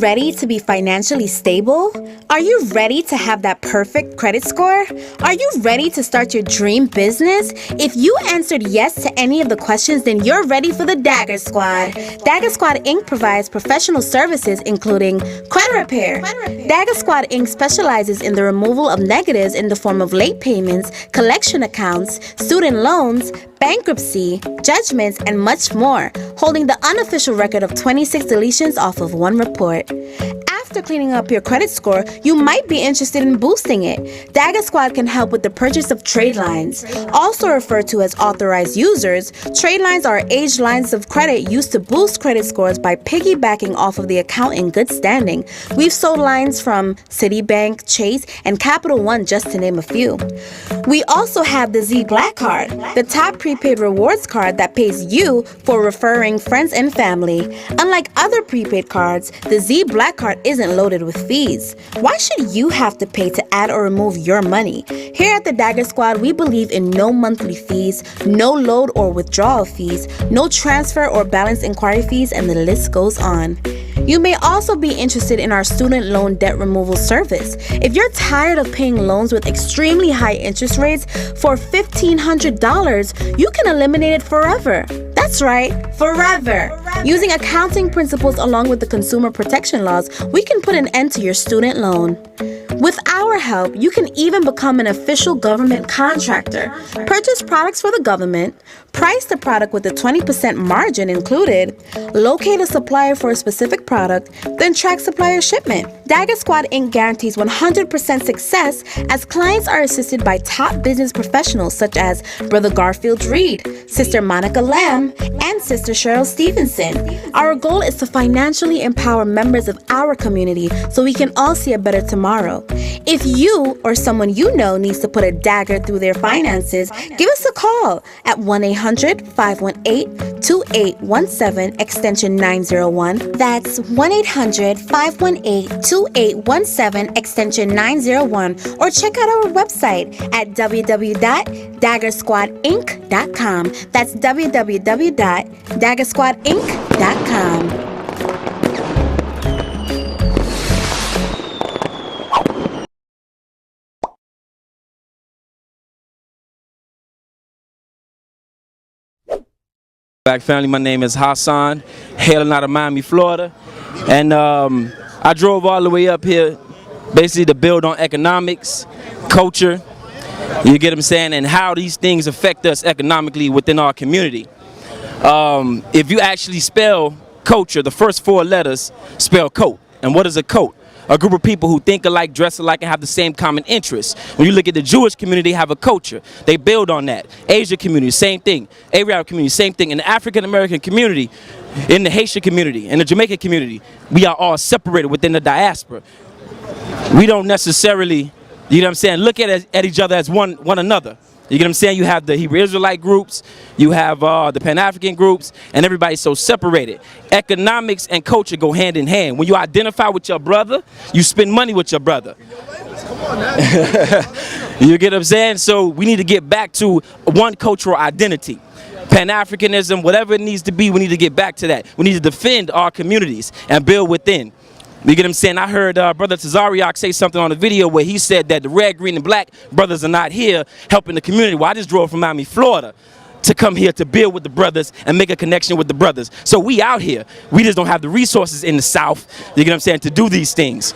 ready to be financially stable? Are you ready to have that perfect credit score? Are you ready to start your dream business? If you answered yes to any of the questions, then you're ready for the Dagger Squad. Dagger Squad Inc. provides professional services including credit repair. Dagger Squad Inc. specializes in the removal of negatives in the form of late payments, collection accounts, student loans, bankruptcy, judgments, and much more, holding the unofficial record of 26 deletions off of one report. After cleaning up your credit score, you might be interested in boosting it. Dagger Squad can help with the purchase of trade lines. Also referred to as authorized users, trade lines are aged lines of credit used to boost credit scores by piggybacking off of the account in good standing. We've sold lines from Citibank, Chase, and Capital One, just to name a few. We also have the Z Black Card, the top prepaid rewards card that pays you for referring friends and family. Unlike other prepaid cards, the Z Black Card isn't loaded with fees. Why should you have to pay to add or remove your money? Here at the Dagger Squad, we believe in no monthly fees, no load or withdrawal fees, no transfer or balance inquiry fees, and the list goes on. You may also be interested in our student loan debt removal service. If you're tired of paying loans with extremely high interest rates, for $1,500, you can eliminate it forever. That's right, forever. Using accounting principles along with the consumer protection laws, we can put an end to your student loan. With our help, you can even become an official government contractor, purchase products for the government, price the product with a 20% margin included, locate a supplier for a specific product, then track supplier shipment. Dagger Squad Inc. guarantees 100% success as clients are assisted by top business professionals such as Brother Garfield Reed, Sister Monica Lamb, and Sister Cheryl Stevenson. Our goal is to financially empower members of our community so we can all see a better tomorrow. If you or someone you know needs to put a dagger through their finances, give us a call at 1-800-518-2817 extension 901. That's 1-800-518-2817 extension 901, or check out our website at www.daggersquadinc.com. That's www.daggersquadinc.com. Back family, my name is Hassan, hailing out of Miami, Florida, and I drove all the way up here basically to build on economics, culture, you get what I'm saying, and how these things affect us economically within our community. If you actually spell culture, the first four letters spell coat. And what is a coat? A group of people who think alike, dress alike, and have the same common interests. When you look at the Jewish community, they have a culture. They build on that. Asian community, same thing. Arab community, same thing. In the African American community, in the Haitian community, in the Jamaican community, we are all separated within the diaspora. We don't necessarily, you know what I'm saying, look at each other as one another. You get what I'm saying? You have the Hebrew Israelite groups, you have the Pan-African groups, and everybody's so separated. Economics and culture go hand in hand. When you identify with your brother, you spend money with your brother. You get what I'm saying? So we need to get back to one cultural identity. Pan-Africanism, whatever it needs to be, we need to get back to that. We need to defend our communities and build within. You get what I'm saying? I heard Brother Tazariak say something on the video where he said that the red, green, and black brothers are not here helping the community. Well, I just drove from Miami, Florida to come here to build with the brothers and make a connection with the brothers. So we out here. We just don't have the resources in the South, you get what I'm saying, to do these things.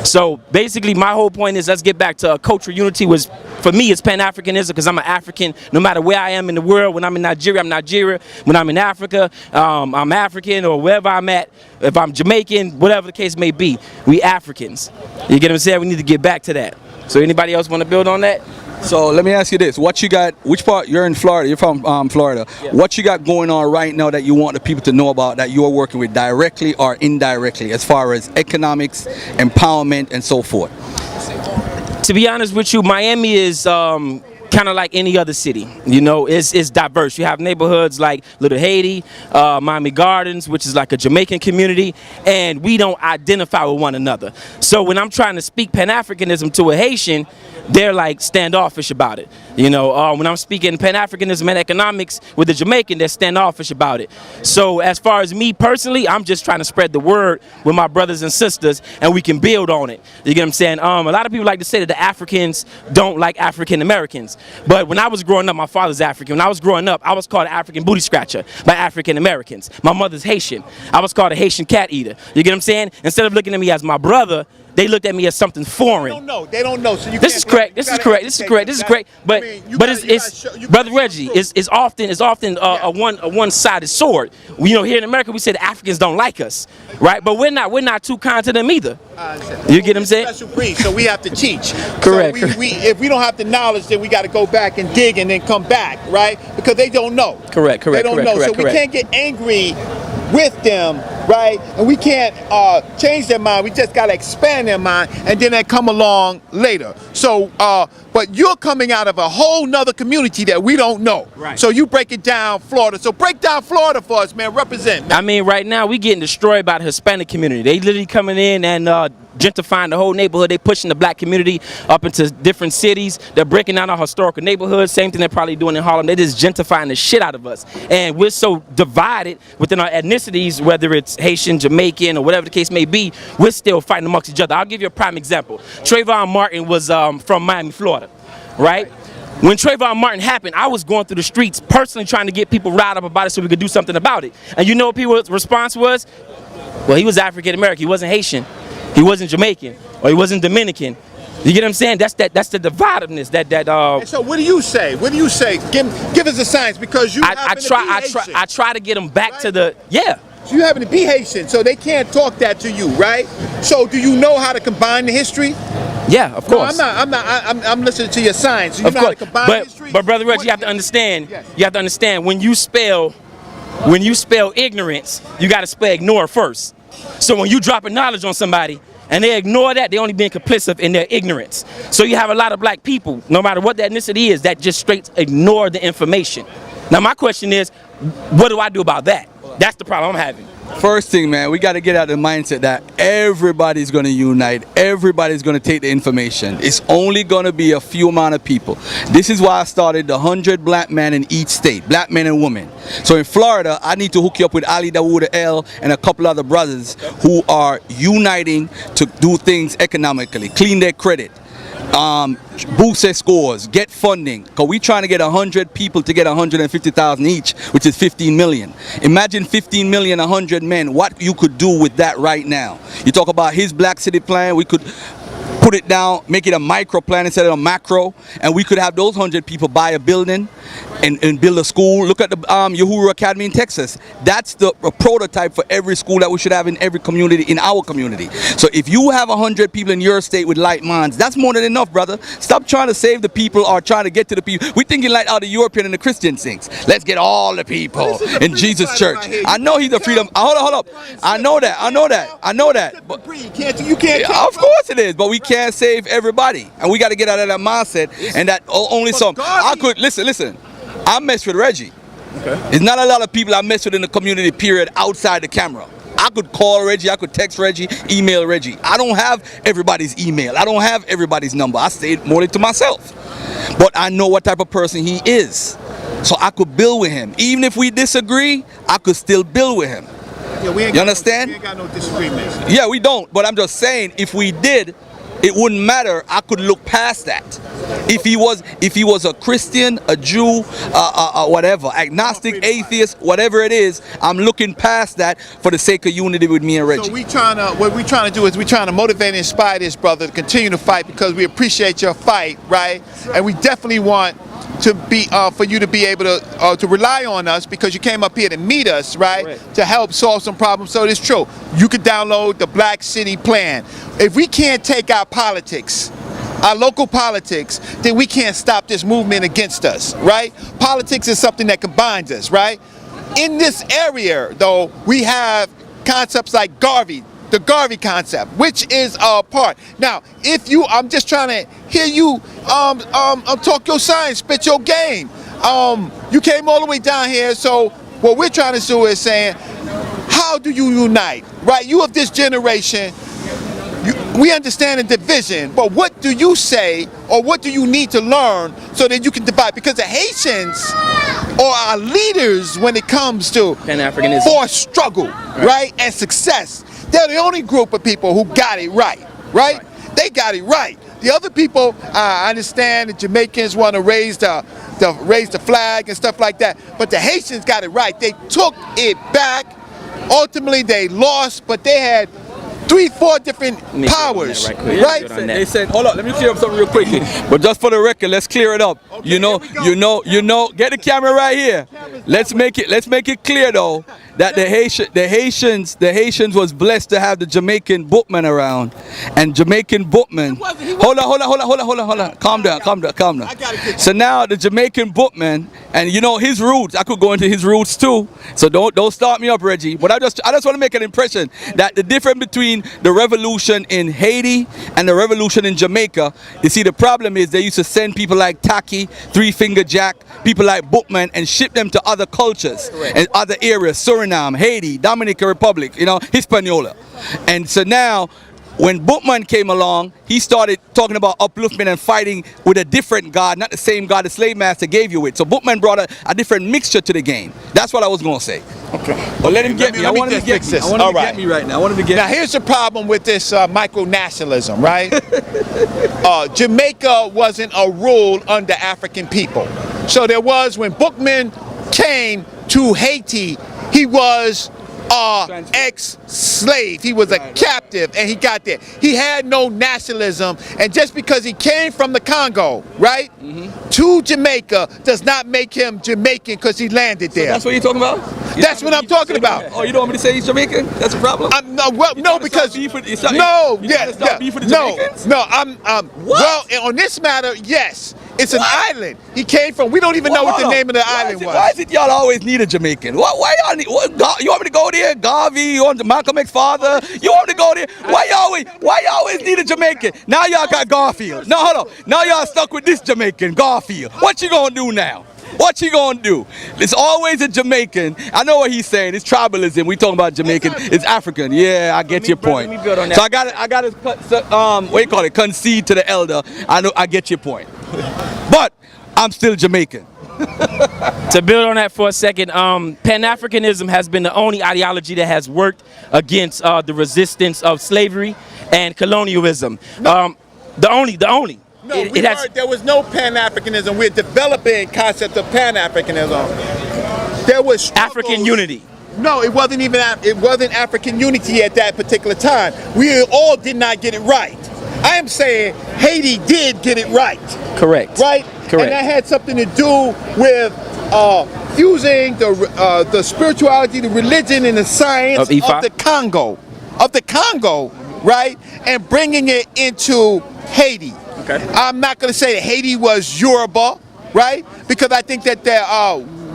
So basically my whole point is let's get back to cultural unity. Was for me, it's Pan-Africanism because I'm an African. No matter where I am in the world, when I'm in Nigeria, I'm Nigeria. When I'm in Africa, I'm African, or wherever I'm at. If I'm Jamaican, whatever the case may be, we Africans. You get what I'm saying? We need to get back to that. So anybody else want to build on that? So let me ask you this, what you got, which part, you're in Florida, you're from Florida, yeah. What you got going on right now that you want the people to know about that you're working with directly or indirectly as far as economics, empowerment, and so forth? To be honest with you, Miami is kind of like any other city, you know, it's diverse. You have neighborhoods like Little Haiti, Miami Gardens, which is like a Jamaican community, and we don't identify with one another. So when I'm trying to speak Pan-Africanism to a Haitian, they're like standoffish about it. You know, when I'm speaking Pan-Africanism and economics with the Jamaican, they're standoffish about it. So as far as me personally, I'm just trying to spread the word with my brothers and sisters, and we can build on it. You get what I'm saying? A lot of people like to say that the Africans don't like African Americans, but when I was growing up, my father's African. When I was growing up, I was called an African booty scratcher by African Americans. My mother's Haitian. I was called a Haitian cat eater. You get what I'm saying? Instead of looking at me as my brother, they looked at me as something foreign. They don't know. So this is correct. This is correct. But it's Brother Reggie. It's often a one-sided sword. You know, here in America we say the Africans don't like us, right? But we're not too kind to them either. You get what I'm saying? Special breed, so we have to teach. Correct. So if we don't have the knowledge, then we got to go back and dig and then come back, right? Because they don't know. Correct. They don't know. So we can't get angry with them, right? And we can't change their mind. We just got to expand their mind, and then they come along later. So, but you're coming out of a whole nother community that we don't know. Right. So you break it down, Florida. So break down Florida for us, man. Represent. I mean, right now we getting destroyed by the Hispanic community. They literally coming in and gentrifying the whole neighborhood. They pushing the black community up into different cities. They're breaking down our historical neighborhoods. Same thing they're probably doing in Harlem. They're just gentrifying the shit out of us. And we're so divided within our ethnicities, whether it's Haitian, Jamaican, or whatever the case may be, we're still fighting amongst each other. I'll give you a prime example. Trayvon Martin was from Miami, Florida, right? When Trayvon Martin happened, I was going through the streets personally trying to get people riled up about it so we could do something about it. And you know what people's response was? Well, he was African American. He wasn't Haitian. He wasn't Jamaican, or he wasn't Dominican. You get what I'm saying? That's the divisiveness. And so what do you say? What do you say? Give us a science, because you I try to get them back, right? To the So you happen to be Haitian, so they can't talk that to you, right? So do you know how to combine the history? Yeah, of course. No, I'm listening to your science. So you know how to combine history? But Brother Reggie, you have to understand. Yes. You have to understand when you spell ignorance, you got to spell ignore first. So when you dropping knowledge on somebody and they ignore that, they only being complicit in their ignorance. So you have a lot of black people, no matter what the ethnicity is, that just straight ignore the information. Now my question is, what do I do about that? That's the problem I'm having. First thing, man, we got to get out of the mindset that everybody's going to unite. Everybody's going to take the information. It's only going to be a few amount of people. This is why I started the 100 black men in each state, black men and women. So in Florida, I need to hook you up with Ali Dawood L and a couple other brothers who are uniting to do things economically, clean their credit, boost their scores, get funding, because we trying to get 100 people to get 150,000 each, which is 15 million. Imagine 15 million, 100 men, what you could do with that right now. You talk about his Black City plan, we could put it down, make it a micro plan instead of a macro, and we could have those 100 people buy a building and build a school. Look at the Uhuru Academy in Texas. That's the prototype for every school that we should have in every community, in our community. So if you have 100 people in your state with like minds, that's more than enough, brother. Stop trying to save the people or trying to get to the people. We're thinking like how the European and the Christian things. Let's get all the people in Jesus' church. I know he's a freedom. Hold up. I know that. But you can't. Of course it is, but we can't save everybody, and we got to get out of that mindset. And that only some. I could listen. I mess with Reggie. Okay. There's not a lot of people I mess with in the community, period, outside the camera. I could call Reggie, I could text Reggie, email Reggie. I don't have everybody's email. I don't have everybody's number. I stay more to myself. But I know what type of person he is. So I could build with him. Even if we disagree, I could still build with him. Yeah, you understand? We ain't got no disagreements. Yeah, we don't. But I'm just saying, if we did, it wouldn't matter. I could look past that. If he was a Christian, a Jew, whatever, agnostic, atheist, whatever it is, I'm looking past that for the sake of unity with me and Reggie. So what we're trying to do is we're trying to motivate and inspire this brother to continue to fight, because we appreciate your fight, right? And we definitely want to be for you to be able to rely on us, because you came up here to meet us, right? To help solve some problems. So it's true. You could download the Black City Plan. If we can't take our politics, our local politics, then we can't stop this movement against us, right? Politics is something that combines us, right? In this area, though, we have concepts like Garvey, the Garvey concept, which is a part. Now, I'm just trying to hear you talk your science, spit your game. You came all the way down here, so what we're trying to do is saying, how do you unite, right? You of this generation, we understand the division, but what do you say, or what do you need to learn so that you can divide? Because the Haitians are our leaders when it comes to Pan-Africanism. for struggle, right, and success. They're the only group of people who got it right? They got it right. The other people, I understand the Jamaicans want to raise the flag and stuff like that, but the Haitians got it right. They took it back. Ultimately, they lost, but they had 3-4 different powers, right? They said, hold on, let me clear up something real quickly. But just for the record, let's clear it up. Okay, you know, get the camera right here. Let's make it clear though that the Haitians was blessed to have the Jamaican bookman around, and Jamaican bookman. Hold on. Calm down. So now the Jamaican bookman, and you know his roots. I could go into his roots too. So don't start me up, Reggie. But I just want to make an impression that the difference between the revolution in Haiti and the revolution in Jamaica, you see, the problem is they used to send people like Taki, Three Finger Jack, people like Bookman, and ship them to other cultures and other areas, Suriname, Haiti, Dominican Republic, you know, Hispaniola. And so now, when Bookman came along, he started talking about upliftment and fighting with a different God, not the same God the slave master gave you with. So Bookman brought a different mixture to the game. That's what I was going to say. Okay. But let him get me. I want him to get me. I want him to get me right now. I want him to get Now me. here's the problem with this micro-nationalism, right? Jamaica wasn't a rule under African people. So there was, when Bookman came to Haiti, he was ex-slave. He was a captive, and he got there. He had no nationalism, and just because he came from the Congo, right, to Jamaica does not make him Jamaican because he landed there. So that's what you're talking about? That's what I'm talking about. Oh, you don't want me to say he's Jamaican? That's a problem? No, because on this matter, yes. It's an island. He came from. We don't even know what the name of the island was. Why is it y'all always need a Jamaican? Why y'all need? You want me to go there? Garvey, you want Malcolm X's father? You want me to go there? Why y'all always need a Jamaican? Now y'all got Garfield. No, hold on. Now y'all stuck with this Jamaican, Garfield. What you gonna do now? What you gonna do? It's always a Jamaican. I know what he's saying. It's tribalism. We talking about Jamaican. It's African. Yeah, I get your point. So I gotta what do you call it? Concede to the elder. I get your point. But I'm still Jamaican. To build on that for a second, Pan-Africanism has been the only ideology that has worked against the resistance of slavery and colonialism. The only. No, there was no Pan-Africanism. We're developing concept of Pan-Africanism. There was struggles. African unity. No, it wasn't even. It wasn't African unity at that particular time. We all did not get it right. I am saying Haiti did get it right. Correct. Right? Correct. And that had something to do with fusing the spirituality, the religion, and the science of the Congo, right? And bringing it into Haiti. Okay. I'm not going to say that Haiti was Yoruba, right? Because I think that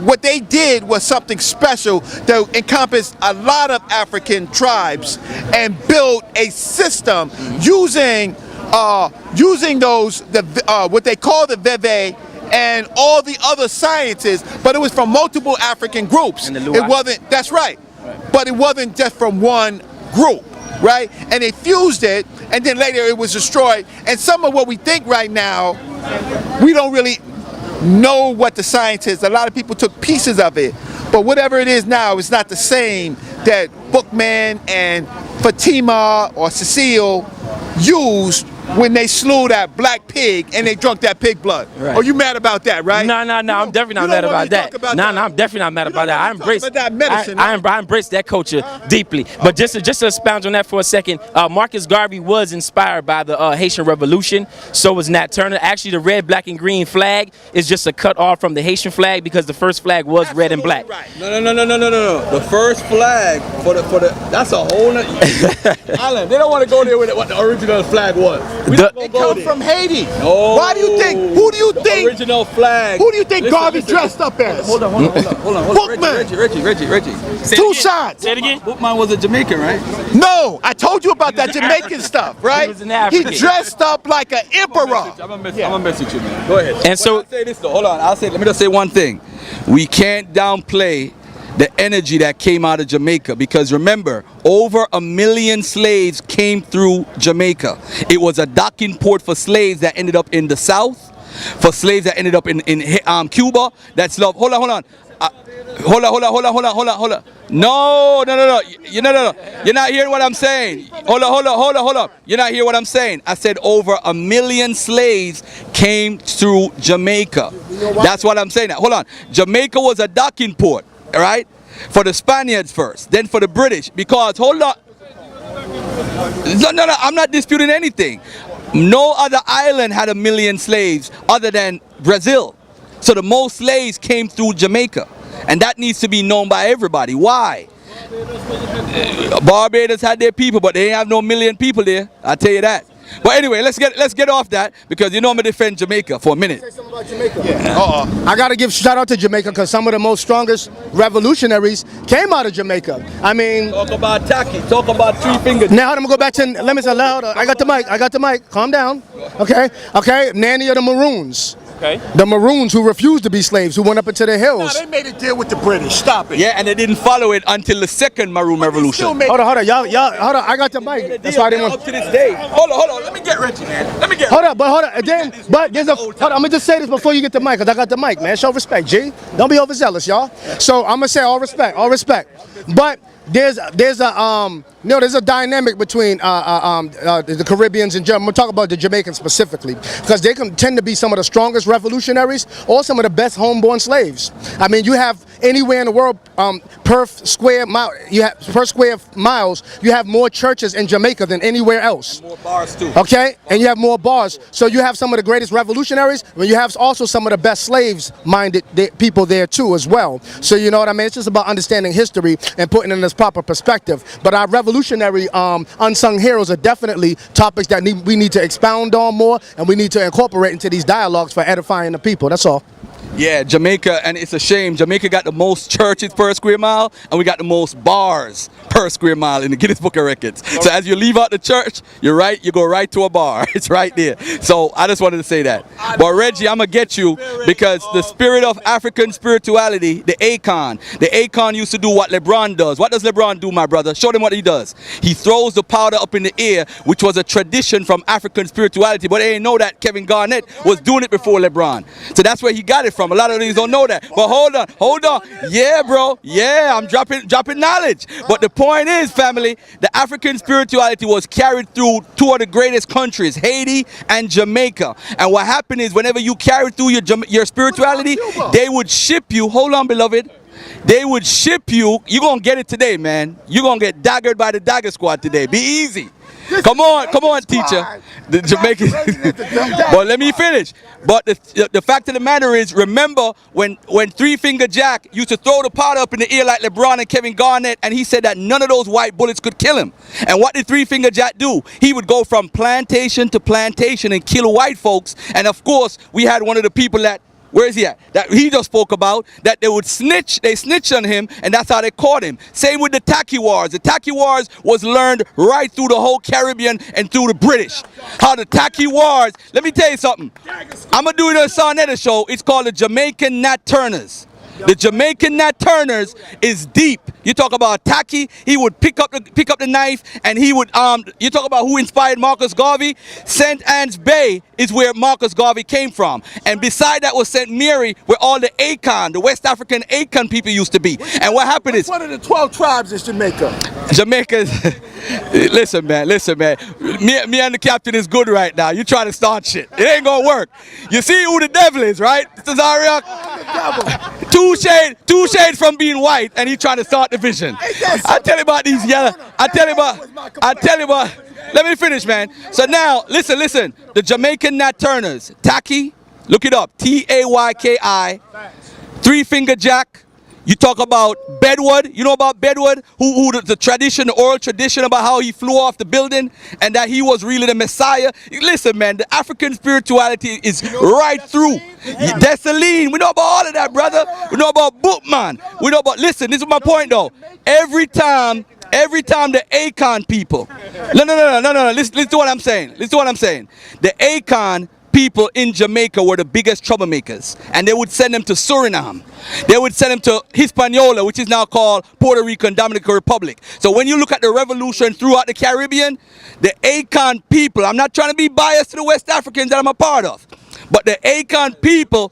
what they did was something special that encompassed a lot of African tribes and built a system using those what they call the Veve and all the other sciences, but it was from multiple African groups. It wasn't. That's right. But it wasn't just from one group, right? And they fused it, and then later it was destroyed. And some of what we think right now, we don't really know what the science is. A lot of people took pieces of it, but whatever it is now, it's not the same that Bookman and Fatima or Cecile used when they slew that black pig and they drunk that pig blood. Right. Oh, you mad about that, right? No, I'm definitely not mad about that. No, I'm definitely not mad about that. I embrace that medicine. I embrace that culture deeply. But just to expound on that for a second, Marcus Garvey was inspired by the Haitian Revolution. So was Nat Turner. Actually, the red, black, and green flag is just a cut off from the Haitian flag because the first flag was Absolutely red and black. Right. No. The first flag for the that's a whole nother. Alan, they don't want to go there with what the original flag was. It comes from Haiti. No. Why do you think? Who do you think? Original flag. Who do you think Garvey dressed up as? Hold on. Bookman. Reggie. Two shots. Say it again. Bookman was a Jamaican, right? No, I told you about that Jamaican stuff, right? He was an African. He dressed up like an emperor. I'm gonna message you, man. Go ahead. And so I'll say this though. Hold on. Let me just say one thing. We can't downplay the energy that came out of Jamaica, because remember, over 1 million slaves came through Jamaica. It was a docking port for slaves that ended up in the South, for slaves that ended up in Cuba. That's love. Hold on. Hold on. No. You're not hearing what I'm saying. Hold on. You're not hearing what I'm saying. I said over 1 million slaves came through Jamaica. That's what I'm saying. Hold on. Jamaica was a docking port, all right? For the Spaniards first, then for the British. Because, hold on. No, I'm not disputing anything. No other island had 1 million slaves other than Brazil. So the most slaves came through Jamaica. And that needs to be known by everybody. Why? Barbados had their people, but they ain't have no 1 million people there. I'll tell you that. But anyway, let's get off that, because you know I'm gonna defend Jamaica for a minute. Say something about Jamaica. Yeah. I gotta give shout out to Jamaica, because some of the most strongest revolutionaries came out of Jamaica. I mean, Talk about Taki. Talk about Three Fingers. now I'm gonna go back to, let me say louder. I got the mic. Calm down. Okay. Nanny of the Maroons. Okay. The Maroons who refused to be slaves, who went up into the hills. They made a deal with the British. Stop it. Yeah, and they didn't follow it until the second Maroon Revolution. Hold on, y'all, hold on. I got the mic. That's why I didn't want. Up to this day. Hold on. Let me get Reggie, man. Hold on. Then, but there's a. Hold on, I'm gonna just say this before you get the mic, because I got the mic, man. Show respect, G. Don't be overzealous, y'all. So I'm gonna say all respect. But there's a dynamic between the Caribbeans and Germans. We'll talk about the Jamaicans specifically, because they can tend to be some of the strongest revolutionaries or some of the best homeborn slaves. I mean, you have anywhere in the world, per square miles, you have more churches in Jamaica than anywhere else. More bars too. Okay, and you have more bars. So you have some of the greatest revolutionaries, but you have also some of the best slaves-minded people there too as well. So you know what I mean? It's just about understanding history and putting it in its proper perspective. But our revolutionary unsung heroes are definitely topics that we need to expound on more, and we need to incorporate into these dialogues for edifying the people. That's all. Yeah, Jamaica, and it's a shame, Jamaica got the most churches per square mile, and we got the most bars per square mile in the Guinness Book of Records. So as you leave out the church, you go right to a bar. It's right there. So I just wanted to say that. But Reggie, I'm gonna get you, because the spirit of African spirituality, the Akon used to do what LeBron does. What does LeBron do, my brother? Show them what he does. He throws the powder up in the air, which was a tradition from African spirituality, but they ain't know that Kevin Garnett was doing it before LeBron. So that's where he got it from. A lot of these don't know that. But hold on. Yeah, bro. Yeah, I'm dropping knowledge. But the point is, family, the African spirituality was carried through two of the greatest countries, Haiti and Jamaica. And what happened is, whenever you carried through your spirituality, they would ship you. Hold on, beloved. They would ship you. You're going to get it today, man. You're going to get daggered by the Dagger Squad today. Be easy. Come on, teacher. The Jamaican. But let me finish. But the fact of the matter is, remember when Three Finger Jack used to throw the powder up in the air like LeBron and Kevin Garnett, and he said that none of those white bullets could kill him. And what did Three Finger Jack do? He would go from plantation to plantation and kill white folks. And of course, we had one of the people that, where is he at? That he just spoke about, that they snitched on him, and that's how they caught him. Same with the Taki Wars. The Taki Wars was learned right through the whole Caribbean and through the British. How the Taki Wars, let me tell you something. I'm going to do it on a Sarnetta show. It's called the Jamaican Nat Turners. The Jamaican Nat Turners is deep. You talk about Taki, he would pick up the knife, and he would you talk about who inspired Marcus Garvey. St. Anne's Bay is where Marcus Garvey came from, and beside that was St. Mary, where all the Akon, the West African Akon people used to be. And what happened is, one of the 12 tribes is Jamaica. Listen man, me and the captain is good right now. You trying to start shit, it ain't gonna work. You see who the devil is, right? Cesario? Two shades from being white, and he trying to start division. I tell you about these yellow. I tell you about. Let me finish, man. So now, listen. The Jamaican Nat Turners, Taki, look it up. Tayki. Three Finger Jack. You talk about Bedwood. You know about Bedwood? Who the tradition, the oral tradition about how he flew off the building and that he was really the Messiah. Listen, man, the African spirituality is right through. Dessalines. We know about all of that, brother. We know about Bookman. We know about, listen, this is my point though. Every time the Akon people, no, listen to what I'm saying. The Akon people in Jamaica were the biggest troublemakers, and they would send them to Suriname. They would send them to Hispaniola, which is now called Puerto Rico and Dominican Republic. So when you look at the revolution throughout the Caribbean, the Akan people, I'm not trying to be biased to the West Africans that I'm a part of, but the Akan people,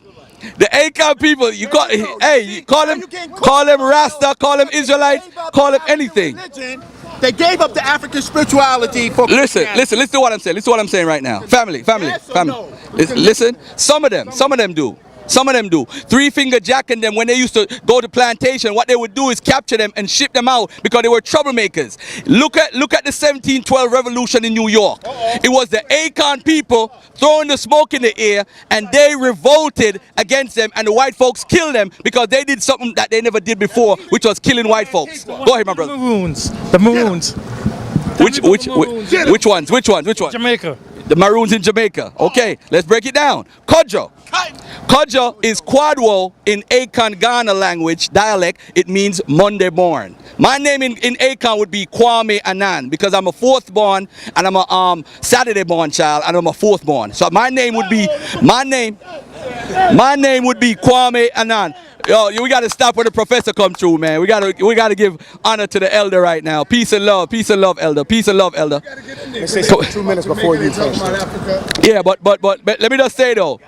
you call, hey, you call them Rasta, call them Israelites, call them anything. They gave up the African spirituality for Listen to what I'm saying. Listen to what I'm saying right now. Family. No? Listen, some of them do. Three Finger Jack and them, when they used to go to plantation, what they would do is capture them and ship them out because they were troublemakers. Look at the 1712 revolution in New York. It was the Akan people throwing the smoke in the air, and they revolted against them, and the white folks killed them because they did something that they never did before, which was killing white folks. Go ahead, my brother. The Maroons. Which ones? Jamaica. The Maroons in Jamaica. Okay, let's break it down. Kodjo. Kodjo is Kwadwo in Akan Ghana language, dialect. It means Monday born. My name in Akan would be Kwame Anan because I'm a fourth born and I'm a Saturday born child and I'm a fourth born. So my name would be Kwame Anan. Yo, we gotta stop when the professor come through, man. We gotta give honor to the elder right now. Peace and love, elder. Peace and love, elder. Let's say 2 minutes before you finish. Yeah, but let me just say though,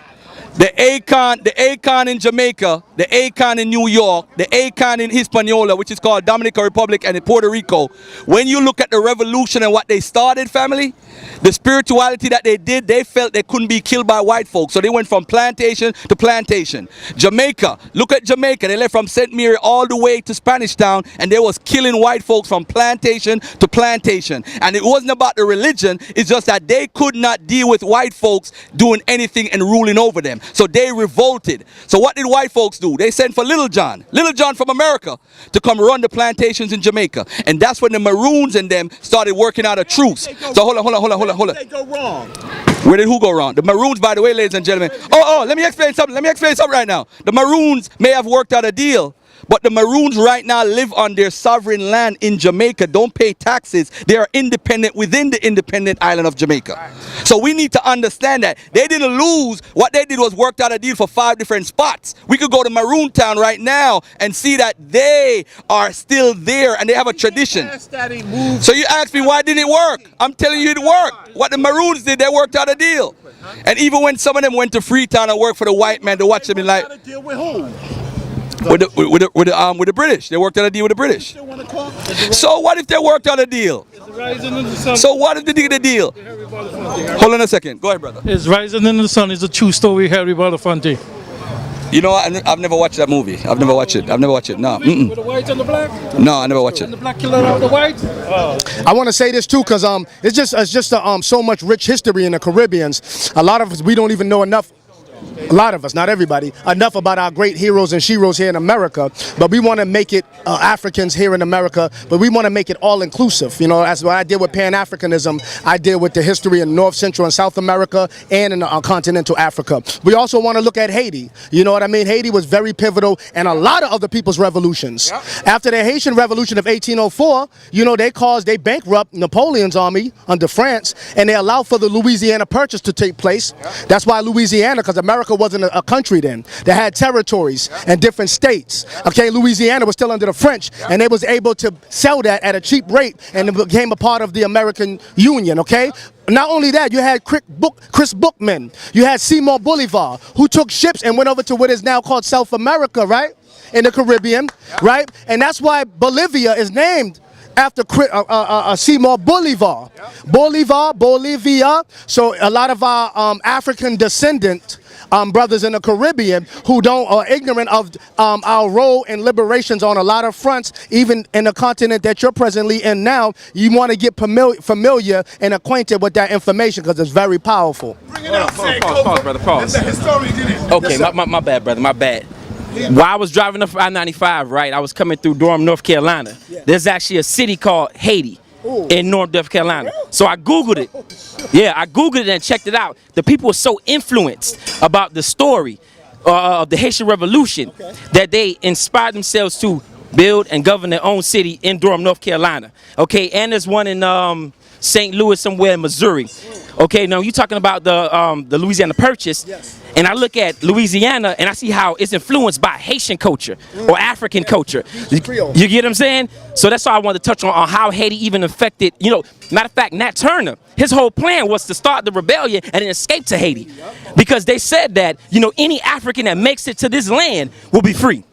the Akan in Jamaica, the Akan in New York, the Akan in Hispaniola, which is called Dominican Republic, and in Puerto Rico, when you look at the revolution and what they started, family, the spirituality that they did, they felt they couldn't be killed by white folks. So they went from plantation to plantation. Jamaica, look at Jamaica. They left from St. Mary all the way to Spanish Town, and they was killing white folks from plantation to plantation. And it wasn't about the religion, it's just that they could not deal with white folks doing anything and ruling over them. So they revolted. So what did white folks do? They sent for Little John from America, to come run the plantations in Jamaica. And that's when the Maroons and them started working out a truce. So hold on. They go wrong. Where did who go wrong? The Maroons, by the way, ladies and gentlemen. Let me explain something right now. The Maroons may have worked out a deal, but the Maroons right now live on their sovereign land in Jamaica, don't pay taxes. They are independent within the independent island of Jamaica. So we need to understand that. They didn't lose. What they did was worked out a deal for 5 different spots. We could go to Maroon Town right now and see that they are still there and they have a tradition. So you ask me, why didn't it work? I'm telling you it worked. What the Maroons did, they worked out a deal. And even when some of them went to Freetown and worked for the white man to watch them in like... With the British. They worked out a deal with the British. So what if they worked out a deal? So what if they did a deal? Hold on a second. Go ahead, brother. It's Rising in the Sun. It's a true story, Harry Belafonte. You know what? I've never watched that movie. I've never watched it. No. With the white and the black? No, I never watched it. And the black killer out the white? Oh. I want to say this too, because it's just so much rich history in the Caribbeans. A lot of us, we don't even know enough. A lot of us, not everybody, enough about our great heroes and sheroes here in America, but we want to make it Africans here in America, but we want to make it all inclusive. You know, that's what I did with Pan-Africanism. I deal with the history in North, Central, and South America and in continental Africa. We also want to look at Haiti. You know what I mean? Haiti was very pivotal in a lot of other people's revolutions. Yep. After the Haitian Revolution of 1804, you know, they bankrupt Napoleon's army under France, and they allowed for the Louisiana Purchase to take place. Yep. That's why Louisiana, because America wasn't a country then. They had territories and different states. Okay, Louisiana was still under the French, and they was able to sell that at a cheap rate, and it became a part of the American Union. Okay. Not only that, you had Chris Bookman, you had Seymour Bolivar, who took ships and went over to what is now called South America, right, in the Caribbean, right, and that's why Bolivia is named after Seymour Bolivar. Bolivia. So a lot of our African descendant brothers in the Caribbean who are ignorant of our role in liberations on a lot of fronts, even in the continent that you're presently in now. You want to get familiar and acquainted with that information because it's very powerful. Pause, brother, pause. Okay, my bad, brother, my bad. While I was driving up I-95, right, I was coming through Durham, North Carolina. Yeah. There's actually a city called Haiti. Ooh. In North Carolina. So I Googled it. Yeah, I Googled it and checked it out. The people were so influenced about the story of the Haitian Revolution that they inspired themselves to build and govern their own city in Durham, North Carolina. Okay, and there's one in St. Louis, somewhere in Missouri. Okay, now you're talking about the Louisiana Purchase, and I look at Louisiana and I see how it's influenced by Haitian culture or African culture. You get what I'm saying? So that's all I wanted to touch on how Haiti even affected, matter of fact, Nat Turner, his whole plan was to start the rebellion and then escape to Haiti. Because they said that, any African that makes it to this land will be free.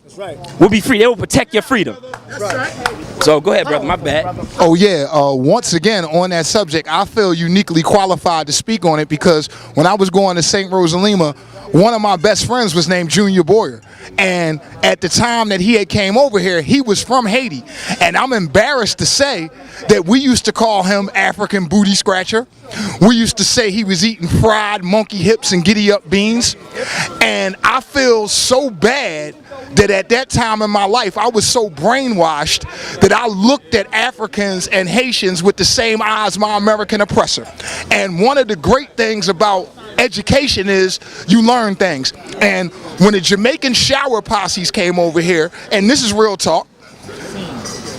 Will be free. They will protect your freedom. So go ahead, brother. My bad. Oh yeah. Once again, on that subject, I feel uniquely qualified to speak on it because when I was going to St. Rosalima, one of my best friends was named Junior Boyer, and at the time that he had came over here, he was from Haiti, and I'm embarrassed to say that we used to call him African booty scratcher. We used to say he was eating fried monkey hips and giddy up beans, and I feel so bad that at that time in my life, I was so brainwashed that I looked at Africans and Haitians with the same eyes my American oppressor. And one of the great things about education is you learn things. And when the Jamaican shower posses came over here, and this is real talk,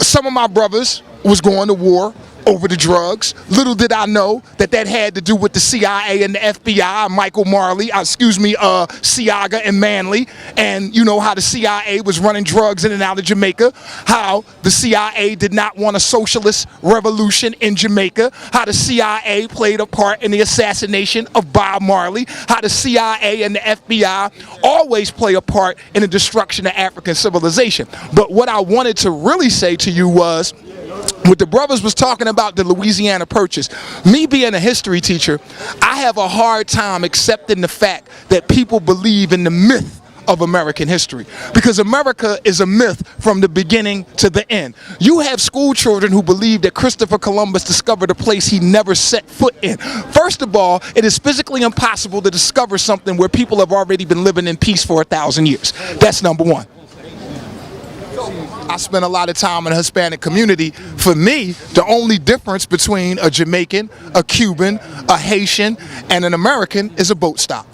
some of my brothers was going to war over the drugs. Little did I know that had to do with the CIA and the FBI, Michael Marley, Siaga and Manley, and you know how the CIA was running drugs in and out of Jamaica, how the CIA did not want a socialist revolution in Jamaica, how the CIA played a part in the assassination of Bob Marley, how the CIA and the FBI always play a part in the destruction of African civilization. But what I wanted to really say to you was, what the brothers was talking about the Louisiana Purchase, me being a history teacher, I have a hard time accepting the fact that people believe in the myth of American history, because America is a myth from the beginning to the end. You have school children who believe that Christopher Columbus discovered a place he never set foot in. First of all, it is physically impossible to discover something where people have already been living in peace for 1,000 years. That's number one. I spent a lot of time in the Hispanic community. For me, the only difference between a Jamaican, a Cuban, a Haitian, and an American is a boat stop.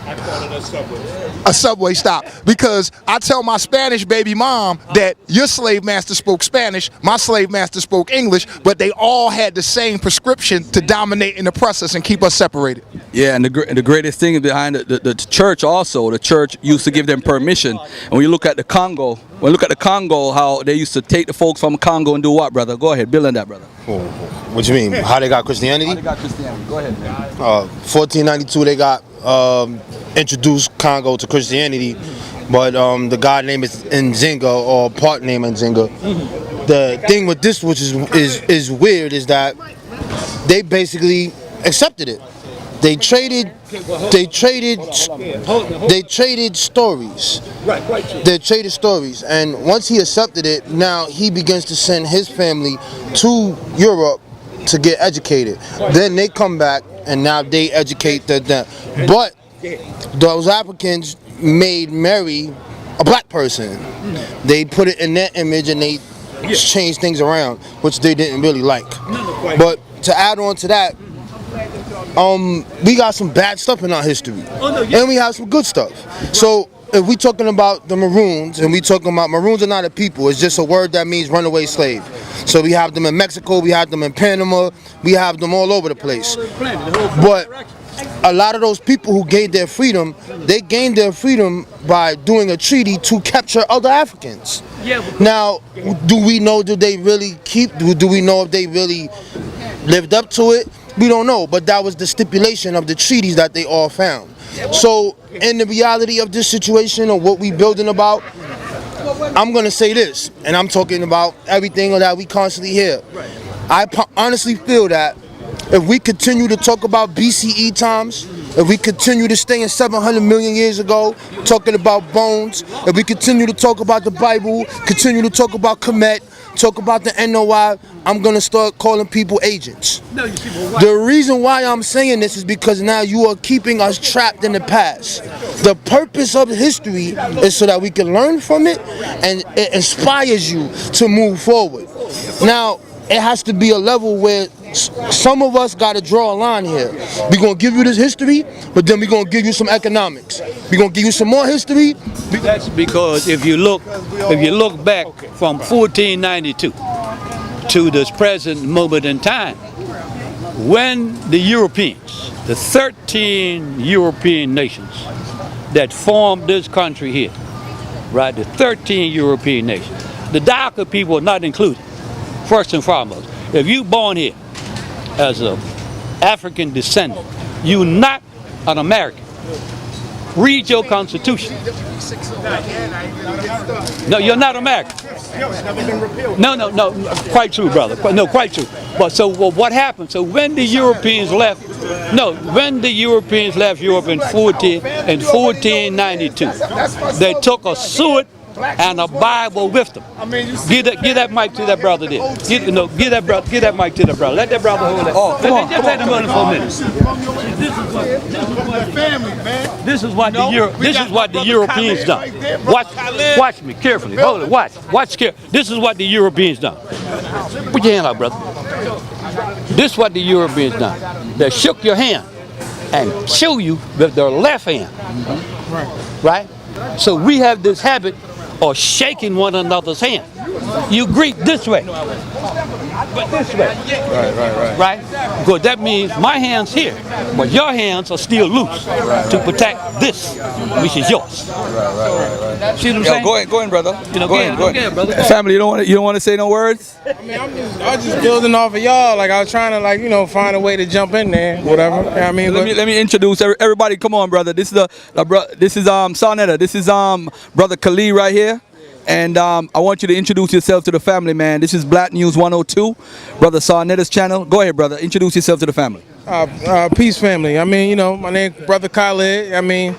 I call it a subway. A subway stop. Because I tell my Spanish baby mom that your slave master spoke Spanish, my slave master spoke English, but they all had the same prescription to dominate and oppress us and keep us separated. Yeah, and the greatest thing behind the church also, the church used to give them permission. And when you look at the Congo, how they used to take the folks from Congo and do what, brother? Go ahead, build on that, brother. What you mean? How they got Christianity? How they got Christianity? Go ahead, man. 1492 they got introduced Congo to Christianity, but the god name is Nzinga, or part name Nzinga. The thing with this, which is weird, is that they basically accepted it. They traded stories. They traded stories, and once he accepted it, now he begins to send his family to Europe to get educated. Then they come back, and now they educate them. But those Africans made Mary a black person. They put it in their image, and they changed things around, which they didn't really like. But to add on to that, we got some bad stuff in our history, and we have some good stuff. So if we talking about the Maroons, and we talking about Maroons are not a people, it's just a word that means runaway slave. So we have them in Mexico, we have them in Panama, we have them all over the place. But a lot of those people who gained their freedom, they gained their freedom by doing a treaty to capture other Africans. Now, do we know, do we know if they really lived up to it? We don't know, but that was the stipulation of the treaties that they all found. So, in the reality of this situation, or what we building about, I'm going to say this, and I'm talking about everything that we constantly hear. I honestly feel that if we continue to talk about BCE times, if we continue to stay in 700 million years ago, talking about bones, if we continue to talk about the Bible, continue to talk about Kemet, talk about the NOI, I'm going to start calling people agents. The reason why I'm saying this is because now you are keeping us trapped in the past. The purpose of history is so that we can learn from it, and it inspires you to move forward. Now, it has to be a level where some of us got to draw a line here. We're going to give you this history, but then we're going to give you some economics. We're going to give you some more history. That's because if you look back from 1492 to this present moment in time, when the Europeans, the 13 European nations that formed this country here, right, the 13 European nations, the Dagger people are not included, first and foremost. If you born here as an African descendant, you're not an American. Read your Constitution. No, you're not American. No, quite true, brother. No, quite true. But so what happened? So when the Europeans left, when the Europeans left Europe in 1492, they took a sword and a Bible with them. Give that mic to that brother there. Give that mic to the brother. Let that brother hold it. Oh, come on. Just let him hold it for a minute. This is what the Europeans done. Watch me carefully. Hold it. Watch carefully. This is what the Europeans done. Put your hand out, brother. This is what the Europeans done. They shook your hand and chew you with their left hand. Right? So we have this habit of shaking one another's hand. You greet this way, but this way. Right? Because that means my hand's here, but your hands are still loose to protect this, which is yours. See what I'm saying? Go ahead, brother. Go ahead, brother. Family, you don't want to say no words? I mean, I was just building off of y'all. Like I was trying to, find a way to jump in there, whatever. You know what I mean, let me introduce everybody. Come on, brother. This is Sarnetta. This is brother Khalid right here. And I want you to introduce yourself to the family, man. This is Black News 102, Brother Sarnetta's channel. Go ahead, brother. Introduce yourself to the family. Peace, family. I mean, my name Brother Khalid. I mean,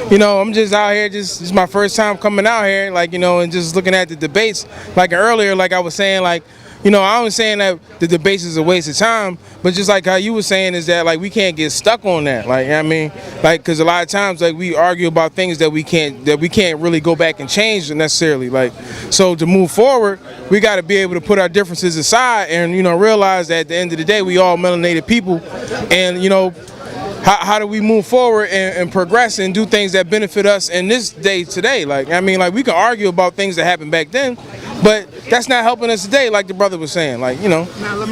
I'm just out here. This is my first time coming out here, and just looking at the debates. Like earlier, like I was saying, I was saying that the debates is a waste of time, but just like how you were saying is that we can't get stuck on that. Because a lot of times we argue about things that we can't really go back and change necessarily. So to move forward, we got to be able to put our differences aside and realize that at the end of the day we all melanated people, and how do we move forward and progress and do things that benefit us in this day today? We can argue about things that happened back then, but that's not helping us today, like the brother was saying. Now let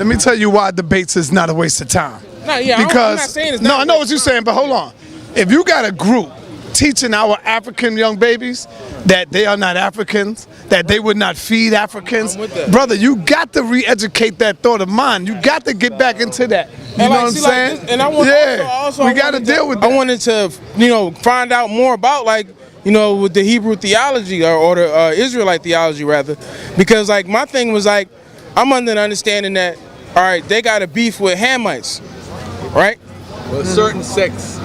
me tell you why debates is not a waste of time. I'm not saying it's not. No, I know what you're saying, but hold on. If you got a group teaching our African young babies that they are not Africans, that they would not feed Africans, brother, you got to re-educate that thought of mine. You got to get back into that. You know what I'm saying? And I want we got to deal with that. I wanted to, find out more about with the Hebrew theology or the Israelite theology rather, because my thing was I'm under the understanding that they got a beef with Hamites, right? Well, certain sects,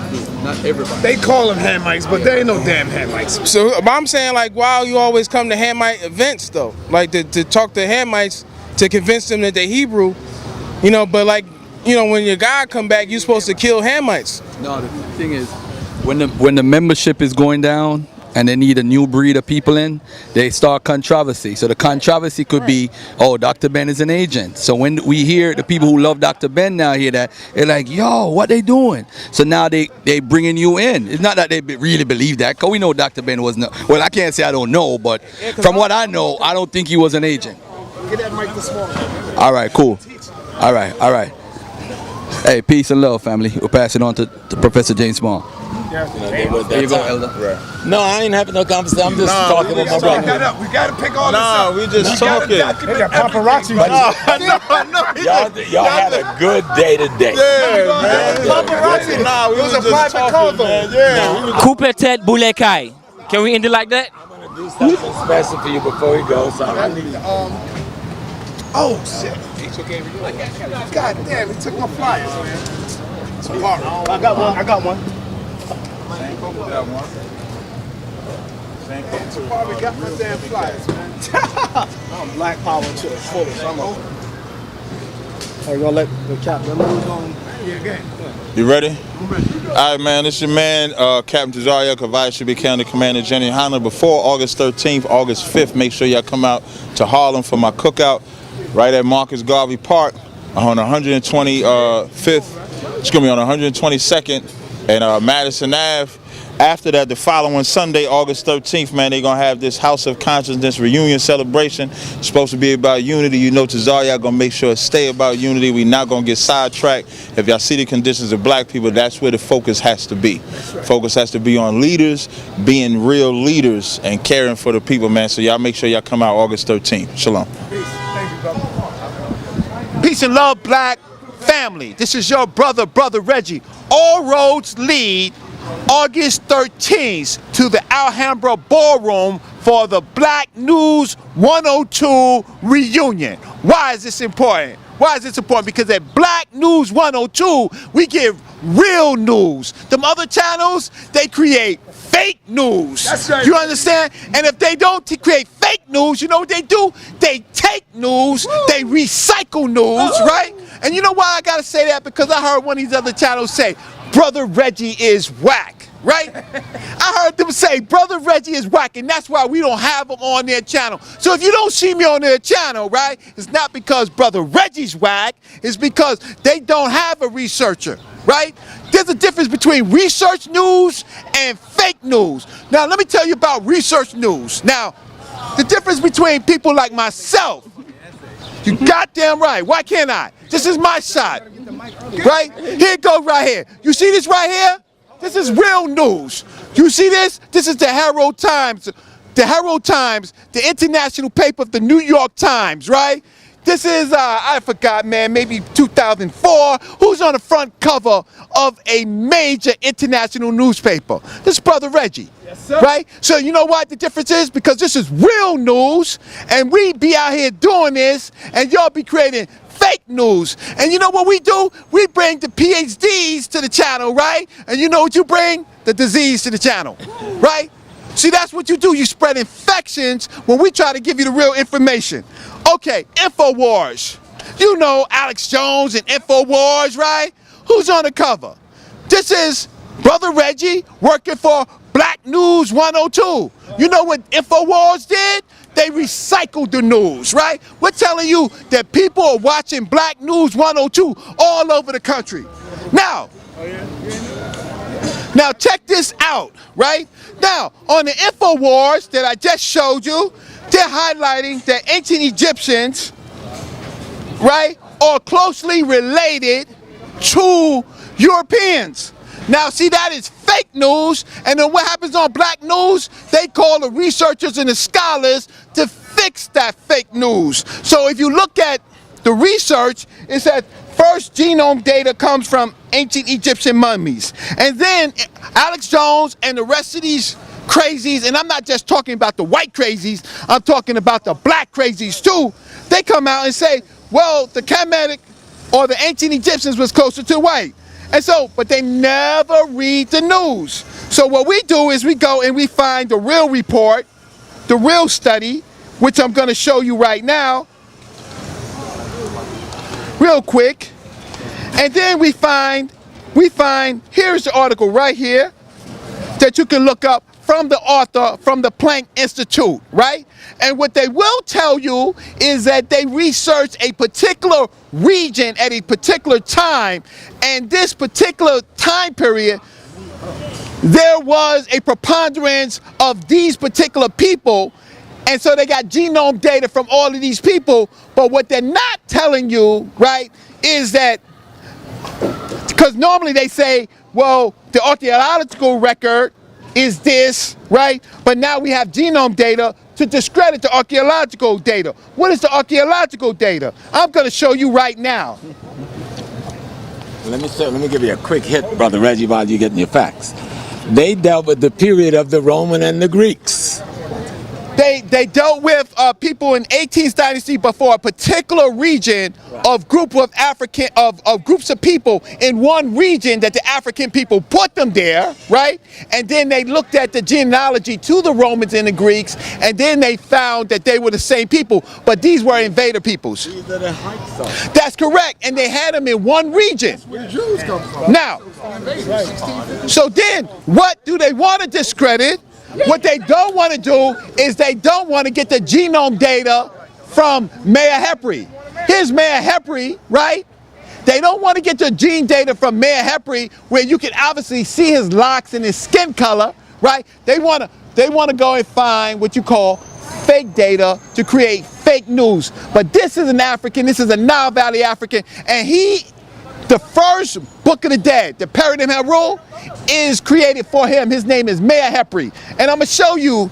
not everybody. They call them Hamites, but they ain't no damn Hamites. So I'm saying why you always come to Hamite events though, to talk to Hamites to convince them that they're Hebrew, but when your God come back, you're supposed to kill Hamites. No, the thing is, when the membership is going down and they need a new breed of people in, they start controversy. So the controversy could be, Dr. Ben is an agent. So when we hear the people who love Dr. Ben now hear that, they're like, yo, what they doing? So now they bringing you in. It's not that they really believe that, because we know Dr. Ben wasn't, well, I can't say I don't know, but from what I know, I don't think he was an agent. Get that mic this morning. All right, cool. All right. Hey, peace and love, family. We'll pass it on to Professor James Bond. There you go, Elder. No, I ain't having no conversation. I'm just talking with my brother. We got to pick all this up. We just talking. They got paparazzi. Y'all had a good day today. Yeah, man. Paparazzi. It was a private call, man. Yeah. Coupe tête boulet kai. Can we end it like that? I'm gonna do something special for you before we go. So I need oh shit. God damn, he took my flyers, man. I got one. We got my damn flyers, man. I'm black power to the fullest. Are you gonna let the captain go? You ready? I'm ready. All right, man. This is your man, Captain Josiah Kavai should be County Commander Jenny Hanna. Before August 13th, August 5th, make sure y'all come out to Harlem for my cookout right at Marcus Garvey Park on 125th. It's gonna be on 122nd and Madison Ave. After that, the following Sunday, August 13th, man, they're going to have this House of Consciousness reunion celebration. It's supposed to be about unity. You know, Tazaria going to make sure it stay about unity. We're not going to get sidetracked. If y'all see the conditions of black people, that's where the focus has to be. Focus has to be on leaders, being real leaders, and caring for the people, man. So y'all make sure y'all come out August 13th. Shalom. Peace and love, black family. This is your brother Reggie. All roads lead August 13th to the Alhambra Ballroom for the Black News 102 reunion. Why is this important? Why is this important? Because at Black News 102, we give real news. Them other channels, they create fake news. That's right. You understand? And if they don't create fake news, you know what they do? They take news, they recycle news, right? And you know why I gotta say that? Because I heard one of these other channels say, Brother Reggie is whack, right? I heard them say, Brother Reggie is whack, and that's why we don't have them on their channel. So if you don't see me on their channel, right, it's not because Brother Reggie's whack, it's because they don't have a researcher, right? There's a difference between research news and fake news. Now, let me tell you about research news. Now, the difference between people like myself, you goddamn right, why can't I? This is my shot, right? Here it goes right here. You see this right here? This is real news. You see this? This is the Herald Times. The Herald Times, the international paper of the New York Times, right? This is, I forgot, man, maybe 2004. Who's on the front cover of a major international newspaper? This is Brother Reggie, yes, sir. Right? So you know what the difference is? Because this is real news, and we be out here doing this, and y'all be creating fake news. And you know what we do? We bring the PhDs to the channel, right? And you know what you bring? The disease to the channel, right? See, that's what you do. You spread infections when we try to give you the real information. Okay, InfoWars. You know Alex Jones and InfoWars, right? Who's on the cover? This is Brother Reggie working for Black News 102. You know what InfoWars did? They recycled the news, right? We're telling you that people are watching Black News 102 all over the country. Now check this out, right? Now, on the InfoWars that I just showed you, they're highlighting that ancient Egyptians, right, are closely related to Europeans. Now, see, that is fake news, and then what happens on Black News? They call the researchers and the scholars to fix that fake news. So if you look at the research, it says first genome data comes from ancient Egyptian mummies. And then Alex Jones and the rest of these crazies, and I'm not just talking about the white crazies, I'm talking about the black crazies too, they come out and say, well, the Kemetic or the ancient Egyptians was closer to white. And so, but they never read the news. So what we do is we go and we find the real report, the real study, which I'm going to show you right now, real quick. And then we find, here's the article right here that you can look up from the author from the Planck Institute, right? And what they will tell you is that they researched a particular region at a particular time, and this particular time period, there was a preponderance of these particular people, and so they got genome data from all of these people. But what they're not telling you, right, is that, because normally they say, well, the archaeological record is this, right? But now we have genome data to discredit the archaeological data. What is the archaeological data? I'm going to show you right now. Let me give you a quick hit, Brother Reggie, while you're getting your facts. They dealt with the period of the Roman and the Greeks. They dealt with people in 18th dynasty, but for a particular region of groups of people in one region that the African people put them there, right? And then they looked at the genealogy to the Romans and the Greeks, and then they found that they were the same people, but these were invader peoples. These are the Hyksos. That's correct, and they had them in one region. That's where the Jews come from. Now, so then, what do they want to discredit? What they don't want to do is they don't want to get the genome data from Maya Hepri. Here's Maya Hepri, right? They don't want to get the gene data from Mayor Hepri, where you can obviously see his locks and his skin color, right? They want to go and find what you call fake data to create fake news. But this is an African, this is a Nile Valley African, and the first Book of the Dead, the Paradigm Rule, is created for him. His name is Mayor Hepri. And I'm going to show you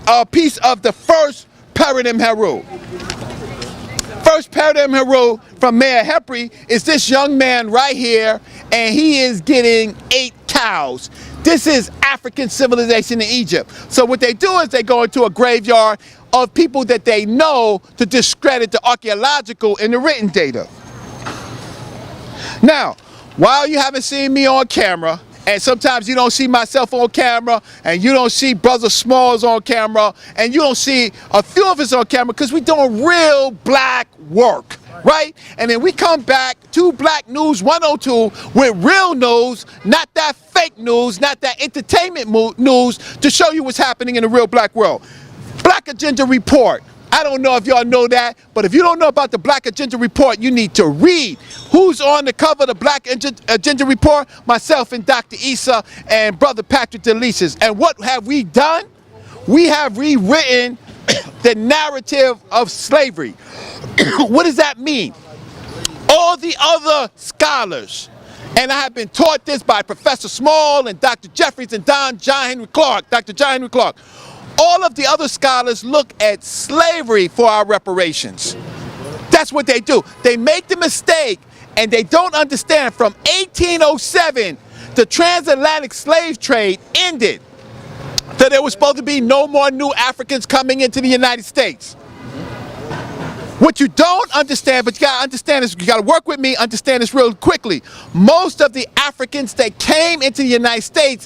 a piece of the first Paradigm Rule. First Paradigm Rule from Mayor Hepri is this young man right here, and he is getting 8 cows. This is African civilization in Egypt. So what they do is they go into a graveyard of people that they know to discredit the archaeological and the written data. Now, while you haven't seen me on camera, and sometimes you don't see myself on camera, and you don't see Brother Smalls on camera, and you don't see a few of us on camera because we're doing real black work, right? And then we come back to Black News 102 with real news, not that fake news, not that entertainment news, to show you what's happening in the real black world. Black Agenda Report. I don't know if y'all know that, but if you don't know about the Black Agenda Report, you need to read. Who's on the cover of the Black Agenda Report? Myself and Dr. Issa and Brother Patrick Delicious. And what have we done? We have rewritten the narrative of slavery. What does that mean? All the other scholars, and I have been taught this by Professor Small and Dr. Jeffries and Dr. John Henry Clark, all of the other scholars look at slavery for our reparations. That's what they do. They make the mistake, and they don't understand from 1807, the transatlantic slave trade ended, that there was supposed to be no more new Africans coming into the United States. What you don't understand, but you gotta understand this, you gotta work with me, understand this real quickly. Most of the Africans that came into the United States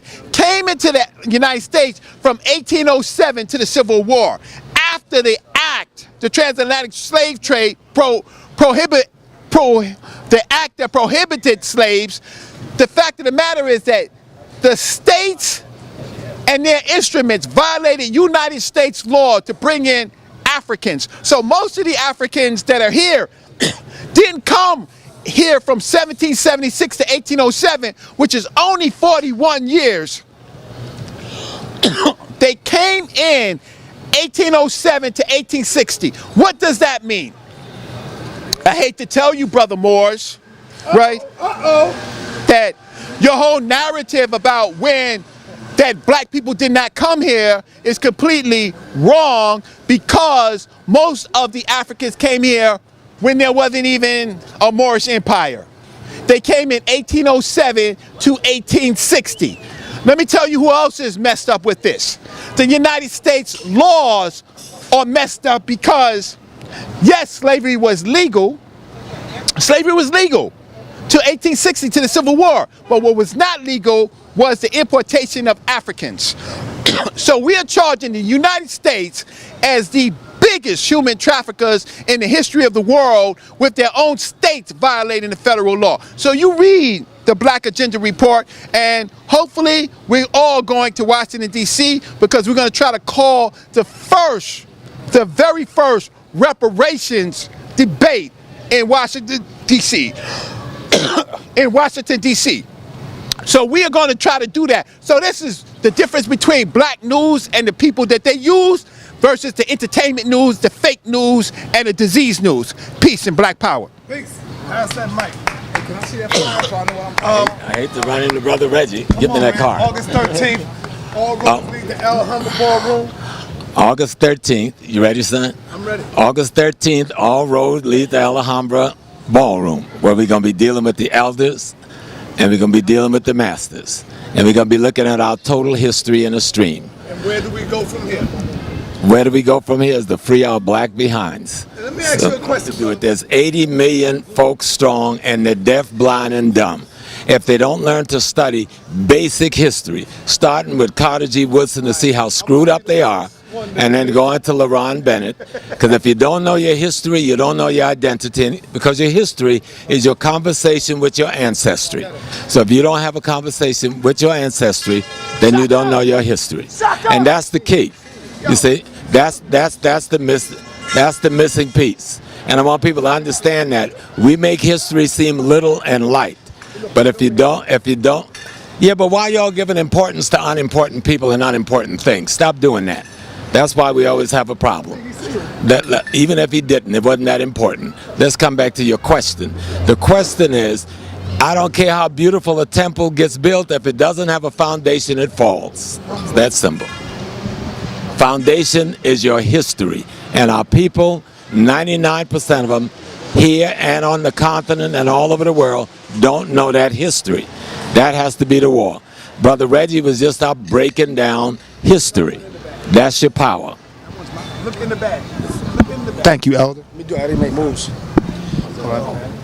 from 1807 to the Civil War. After the act, the transatlantic slave trade, the act that prohibited slaves, the fact of the matter is that the states and their instruments violated United States law to bring in Africans. So most of the Africans that are here didn't come here from 1776 to 1807, which is only 41 years. They came in 1807 to 1860. What does that mean? I hate to tell you, Brother Moores, right? That your whole narrative about when that black people did not come here is completely wrong, because most of the Africans came here when there wasn't even a Moorish Empire. They came in 1807 to 1860. Let me tell you who else is messed up with this. The United States laws are messed up because, yes, slavery was legal. Slavery was legal to 1860, to the Civil War. But what was not legal was the importation of Africans. So we are charging the United States as the biggest human traffickers in the history of the world, with their own states violating the federal law. So you read the Black Agenda Report, and hopefully we're all going to Washington, D.C., because we're going to try to call the very first reparations debate in Washington, D.C. in Washington, D.C. So we are going to try to do that. So this is the difference between black news and the people that they use versus the entertainment news, the fake news, and the disease news. Peace and black power. Peace. Pass that mic. Hey, can I see that flyer so I know what I'm I hate to run into Brother Reggie. Get me that car. August 13th. All roads lead to Alhambra Ballroom. August 13th. You ready, son? I'm ready. August 13th, all roads lead to Alhambra Ballroom, where we're going to be dealing with the elders, and we're going to be dealing with the masters. And we're going to be looking at our total history in a stream. And where do we go from here? Where do we go from here is to free our black behinds. And let me ask you a question. There's 80 million folks strong, and they're deaf, blind, and dumb. If they don't learn to study basic history, starting with Carter G. Woodson to see how screwed up they are, and then going to LaRon Bennett, because if you don't know your history, you don't know your identity, because your history is your conversation with your ancestry. So if you don't have a conversation with your ancestry, then you don't know your history. And that's the key. You see, that's the missing piece. And I want people to understand that we make history seem little and light. But if you don't, yeah, but why y'all giving importance to unimportant people and unimportant things? Stop doing that. That's why we always have a problem. That even if he didn't, it wasn't that important. Let's come back to your question. The question is, I don't care how beautiful a temple gets built, if it doesn't have a foundation, it falls. It's that simple. Foundation is your history. And our people, 99% of them, here and on the continent and all over the world, don't know that history. That has to be the war. Brother Reggie was just out breaking down history. That's your power. Look in the back. Thank you, Elder. Let me do it. I didn't make moves. All right.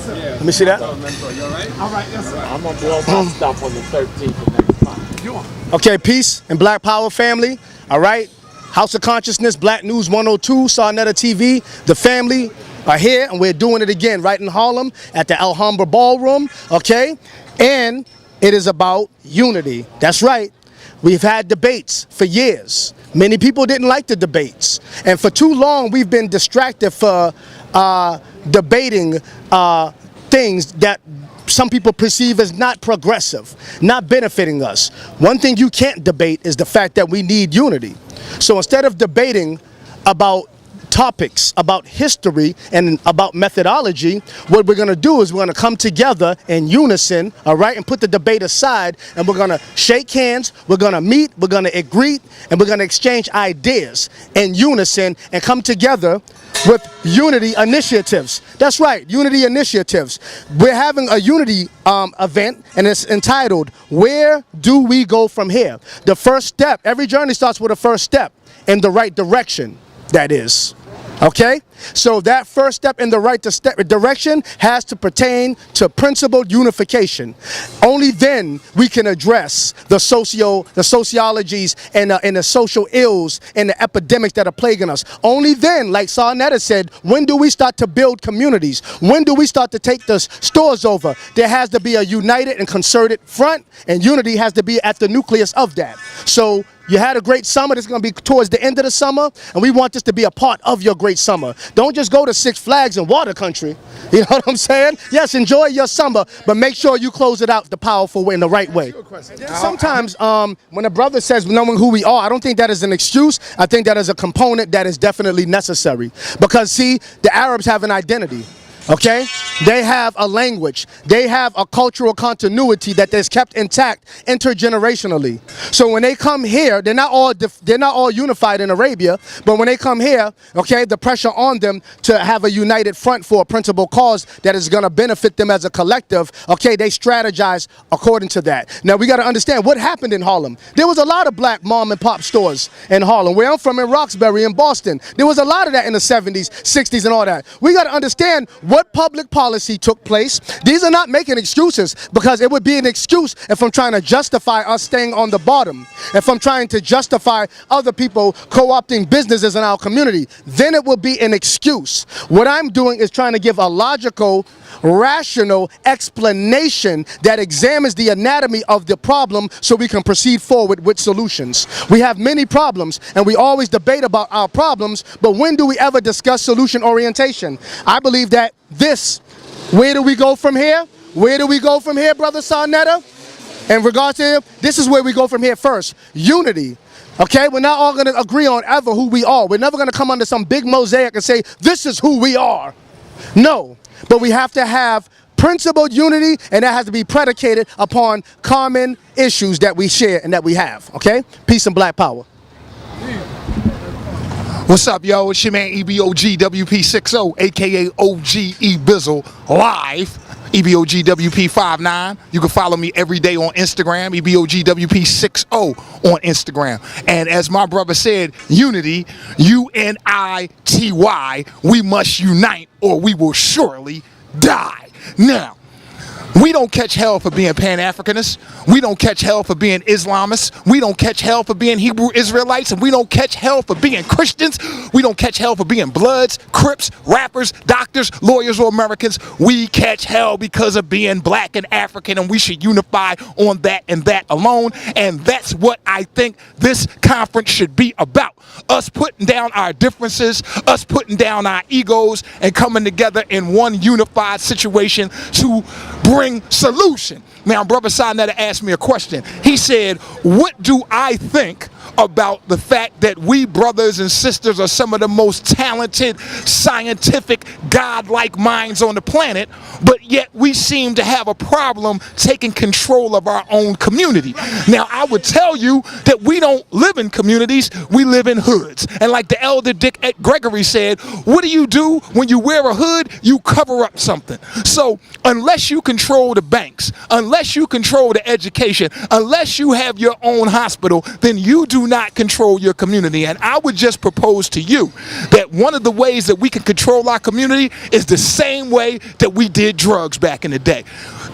Let me see that. All right, yes, sir. I'm going to blow my stuff on the 13th of next month. Okay, peace and Black Power family. All right. House of Consciousness, Black News 102, Sarnetta TV, the family are here, and we're doing it again right in Harlem at the Alhambra Ballroom, okay? And it is about unity. That's right. We've had debates for years. Many people didn't like the debates. And for too long, we've been distracted for debating things that some people perceive as not progressive, not benefiting us. One thing you can't debate is the fact that we need unity. So instead of debating about topics, about history, and about methodology, what we're going to do is we're going to come together in unison, all right, and put the debate aside, and we're going to shake hands, we're going to meet, we're going to agree, and we're going to exchange ideas in unison and come together with unity initiatives. That's right, unity initiatives. We're having a unity event, and it's entitled, Where Do We Go From Here? The first step, every journey starts with a first step in the right direction, that is. Okay? So that first step in the right direction has to pertain to principled unification. Only then we can address the sociologies and the social ills and the epidemics that are plaguing us. Only then, like Sarnetta said, when do we start to build communities? When do we start to take the stores over? There has to be a united and concerted front, and unity has to be at the nucleus of that. So you had a great summer. This is going to be towards the end of the summer, and we want this to be a part of your great summer. Don't just go to Six Flags and Water Country. You know what I'm saying? Yes, enjoy your summer, but make sure you close it out the powerful way, in the right way. Sometimes when a brother says knowing who we are, I don't think that is an excuse. I think that is a component that is definitely necessary. Because, see, the Arabs have an identity. Okay? They have a language. They have a cultural continuity that is kept intact intergenerationally. So when they come here, they're not all unified in Arabia, but when they come here, okay, the pressure on them to have a united front for a principal cause that is going to benefit them as a collective, okay, they strategize according to that. Now we got to understand what happened in Harlem. There was a lot of black mom and pop stores in Harlem. Where I'm from, in Roxbury, in Boston, there was a lot of that in the 70s, 60s, and all that. We got to understand what public policy took place. These are not making excuses, because it would be an excuse if I'm trying to justify us staying on the bottom. If I'm trying to justify other people co-opting businesses in our community, then it will be an excuse. What I'm doing is trying to give a logical, rational explanation that examines the anatomy of the problem so we can proceed forward with solutions. We have many problems, and we always debate about our problems, but when do we ever discuss solution orientation? I believe that where do we go from here? Where do we go from here, Brother Sarnetta? In regards to this is where we go from here first. Unity. Okay, we're not all going to agree on ever who we are. We're never going to come under some big mosaic and say, this is who we are. No, but we have to have principled unity, and that has to be predicated upon common issues that we share and that we have. Okay? Peace and Black Power. What's up, yo? It's your man EBOG WP60, aka OG E Bizzle, live. EBOG WP59. You can follow me every day on Instagram, EBOG WP60 on Instagram. And as my brother said, unity, UNITY, we must unite or we will surely die. Now, We don't catch hell for being Pan-Africanists. We don't catch hell for being Islamists. We don't catch hell for being Hebrew Israelites. And we don't catch hell for being Christians. We don't catch hell for being Bloods, Crips, rappers, doctors, lawyers, or Americans. We catch hell because of being black and African, and we should unify on that and that alone. And that's what I think this conference should be about. Us putting down our differences, us putting down our egos, and coming together in one unified situation to bring solution. Now, Brother Hassan asked me a question. He said, what do I think about the fact that we brothers and sisters are some of the most talented, scientific, godlike minds on the planet, but yet we seem to have a problem taking control of our own community? Now, I would tell you that we don't live in communities, we live in hoods. And like the elder Dick Gregory said, what do when you wear a hood? You cover up something. So unless you control the banks, unless you control the education, unless you have your own hospital, then you do not control your community. And I would just propose to you that one of the ways that we can control our community is the same way that we did drugs back in the day.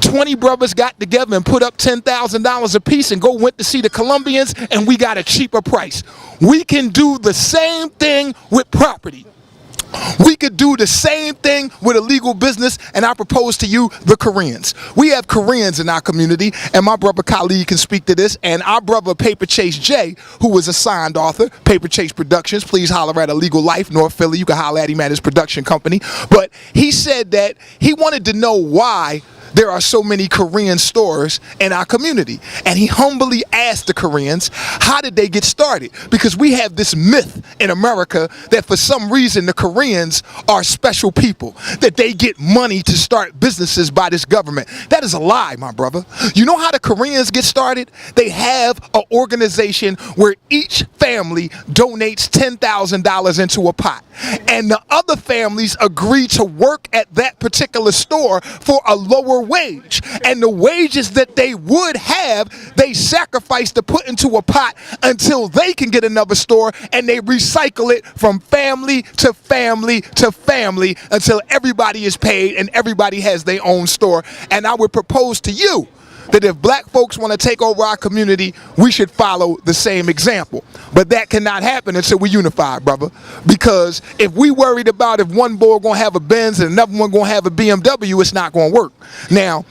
20 brothers got together and put up $10,000 a piece and went to see the Colombians, and we got a cheaper price. We can do the same thing with property. We could do the same thing with illegal business, and I propose to you the Koreans. We have Koreans in our community, and my brother Khalid can speak to this, and our brother Paper Chase J, who is a signed author, Paper Chase Productions, please holler at Illegal Life, North Philly. You can holler at him at his production company. But he said that he wanted to know why there are so many Korean stores in our community. And he humbly asked the Koreans, how did they get started? Because we have this myth in America that for some reason the Koreans are special people, that they get money to start businesses by this government. That is a lie, my brother. You know how the Koreans get started? They have an organization where each family donates $10,000 into a pot. And the other families agree to work at that particular store for a lower wage, and the wages that they would have, they sacrifice to put into a pot until they can get another store, and they recycle it from family to family to family until everybody is paid and everybody has their own store. And I would propose to you that if black folks want to take over our community, we should follow the same example. But that cannot happen until we unify, brother. Because if we worried about if one boy going to have a Benz and another one going to have a BMW, it's not going to work. Now,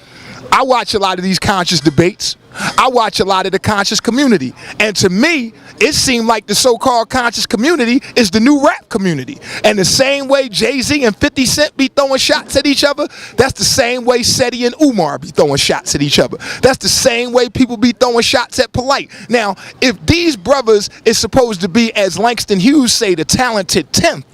I watch a lot of these conscious debates. I watch a lot of the conscious community. And to me, it seemed like the so-called conscious community is the new rap community. And the same way Jay-Z and 50 Cent be throwing shots at each other, that's the same way Seti and Umar be throwing shots at each other. That's the same way people be throwing shots at Polite. Now, if these brothers is supposed to be, as Langston Hughes say, the talented 10th,